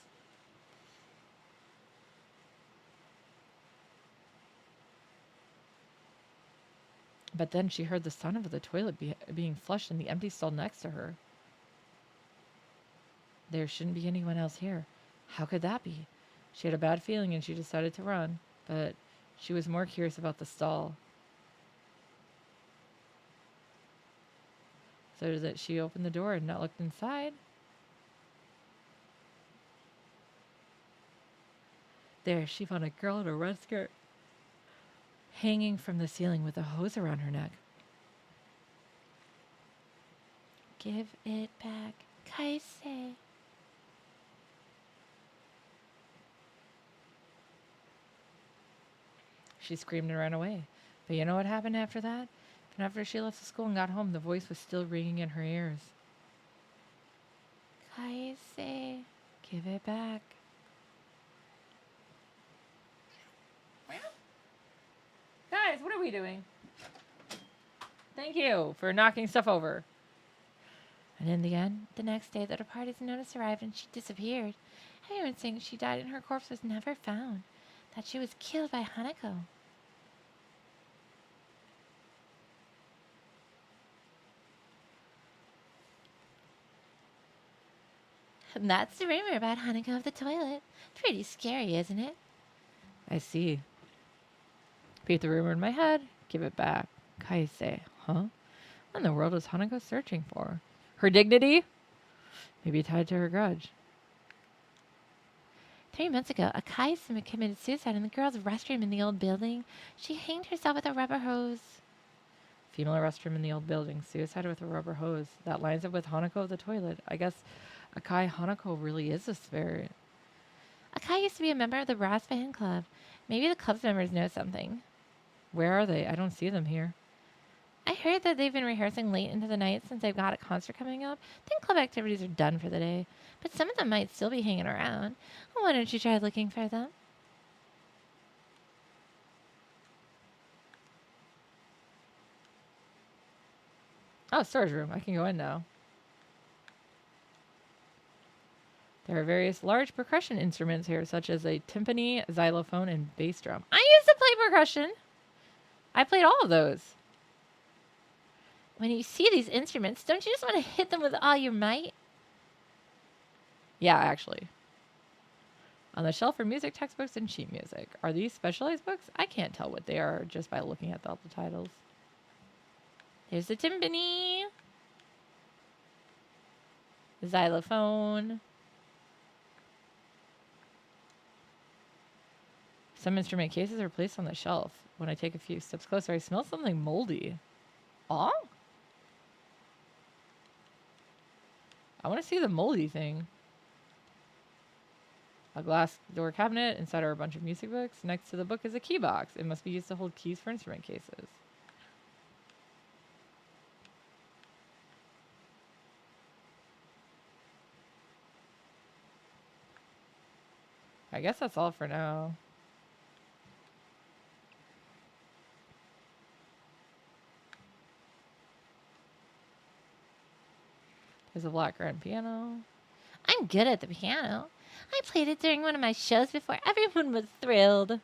A: But then she heard the sound of the toilet being flushed in the empty stall next to her. There shouldn't be anyone else here. How could that be? She had a bad feeling and she decided to run, but she was more curious about the stall. So that she opened the door and not looked inside. There, she found a girl in a red skirt hanging from the ceiling with a hose around her neck. Give it back, Kaise. She screamed and ran away. But you know what happened after that? And after she left the school and got home, the voice was still ringing in her ears. Kaise, give it back. Guys, what are we doing? Thank you for knocking stuff over. And in the end, the next day, the party's notice arrived and she disappeared. Everyone saying she died and her corpse was never found. That she was killed by Hanako. And that's the rumor about Hanako of the toilet. Pretty scary, isn't it? I see. Beat the rumor in my head. Give it back. Kaise. Huh? What in the world is Hanako searching for? Her dignity? Maybe tied to her grudge. 3 months ago, Akai committed suicide in the girls' restroom in the old building. She hanged herself with a rubber hose. Female restroom in the old building. Suicide with a rubber hose. That lines up with Hanako of the toilet. I guess Akai Hanako really is a spirit. Akai used to be a member of the brass band club. Maybe the club's members know something. Where are they? I don't see them here. I heard that they've been rehearsing late into the night since they've got a concert coming up. I think club activities are done for the day, but some of them might still be hanging around. Why don't you try looking for them? Oh, storage room. I can go in now. There are various large percussion instruments here, such as a timpani, xylophone, and bass drum. I used to play percussion. I played all of those. When you see these instruments, don't you just want to hit them with all your might? Yeah, actually. On the shelf are music textbooks and sheet music. Are these specialized books? I can't tell what they are just by looking at all the titles. There's the timpani. The xylophone. Some instrument cases are placed on the shelf. When I take a few steps closer, I smell something moldy. Aw? I want to see the moldy thing. A glass door cabinet. Inside are a bunch of music books. Next to the book is a key box. It must be used to hold keys for instrument cases. I guess that's all for now. There's a black grand piano. I'm good at the piano. I played it during one of my shows before. Everyone was thrilled.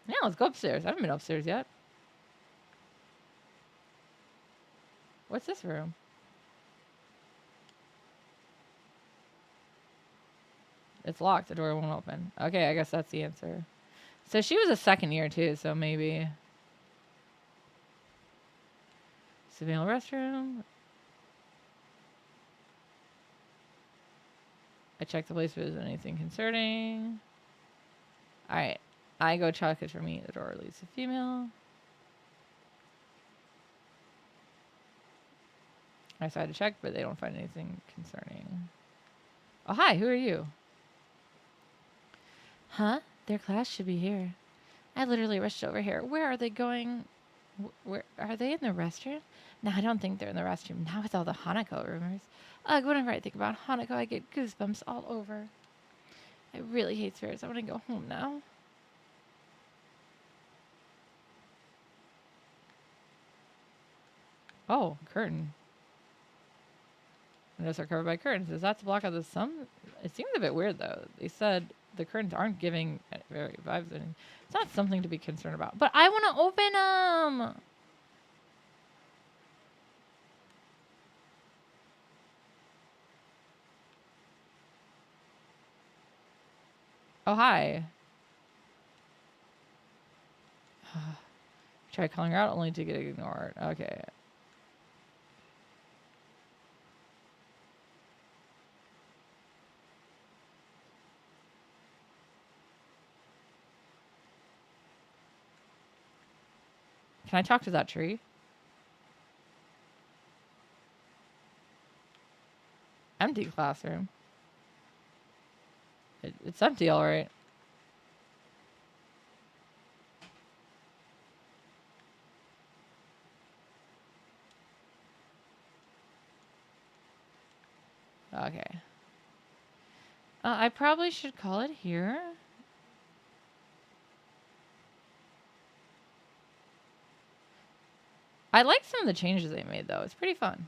A: Yeah, let's go upstairs. I haven't been upstairs yet. What's this room? It's locked. The door won't open. Okay, I guess that's the answer. So she was a second year too, so maybe. Civilian restroom. I checked the place if there's anything concerning. Alright. I go chocolate for me. The door leads to female. I decided to check, but they don't find anything concerning. Oh, hi. Who are you? Huh? Their class should be here. I literally rushed over here. Where are they going? Where are they in the restroom? No, I don't think they're in the restroom. Now with all the Hanukkah rumors. Ugh, whenever I think about Hanukkah, I get goosebumps all over. I really hate spirits. I want to go home now. Oh, curtain. Windows are covered by curtains. Is that to block out the sun? It seems a bit weird, though. They said the curtains aren't giving very vibes. And it's not something to be concerned about. But I want to open them. Oh, hi. Try calling her out only to get ignored. Okay. Can I talk to that tree? Empty classroom. It's empty, all right. Okay. I probably should call it here. I like some of the changes they made, though. It's pretty fun.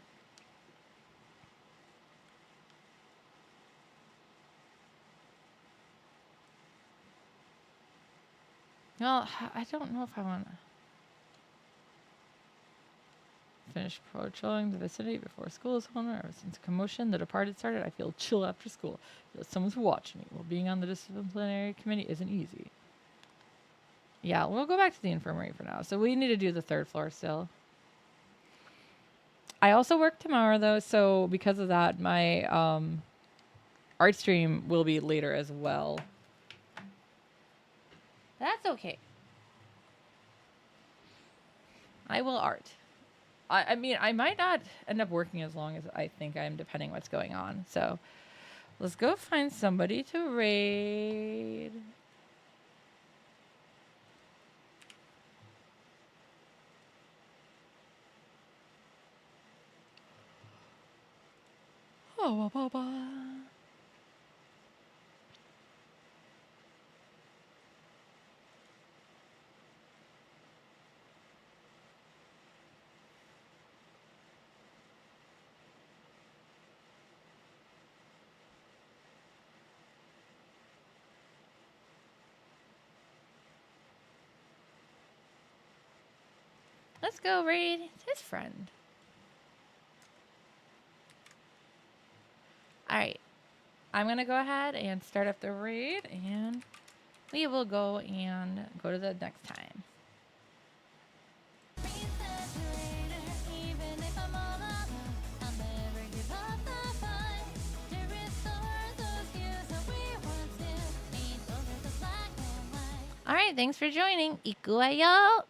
A: Well, I don't know if I want to finish patrolling the vicinity before school is over. Ever since commotion, the departed started, I feel chill after school. I feel like someone's watching me. While being on the disciplinary committee isn't easy. Yeah, we'll go back to the infirmary for now. So we need to do the third floor still. I also work tomorrow, though, so because of that, my art stream will be later as well. That's okay. I will art. I mean, I might not end up working as long as I think I am, depending what's going on. So let's go find somebody to raid. Oh, ba, ba, ba. Let's go raid his friend. Alright. I'm going to go ahead and start up the raid, and we will go to the next time. Alright, thanks for joining. Ikuwayo!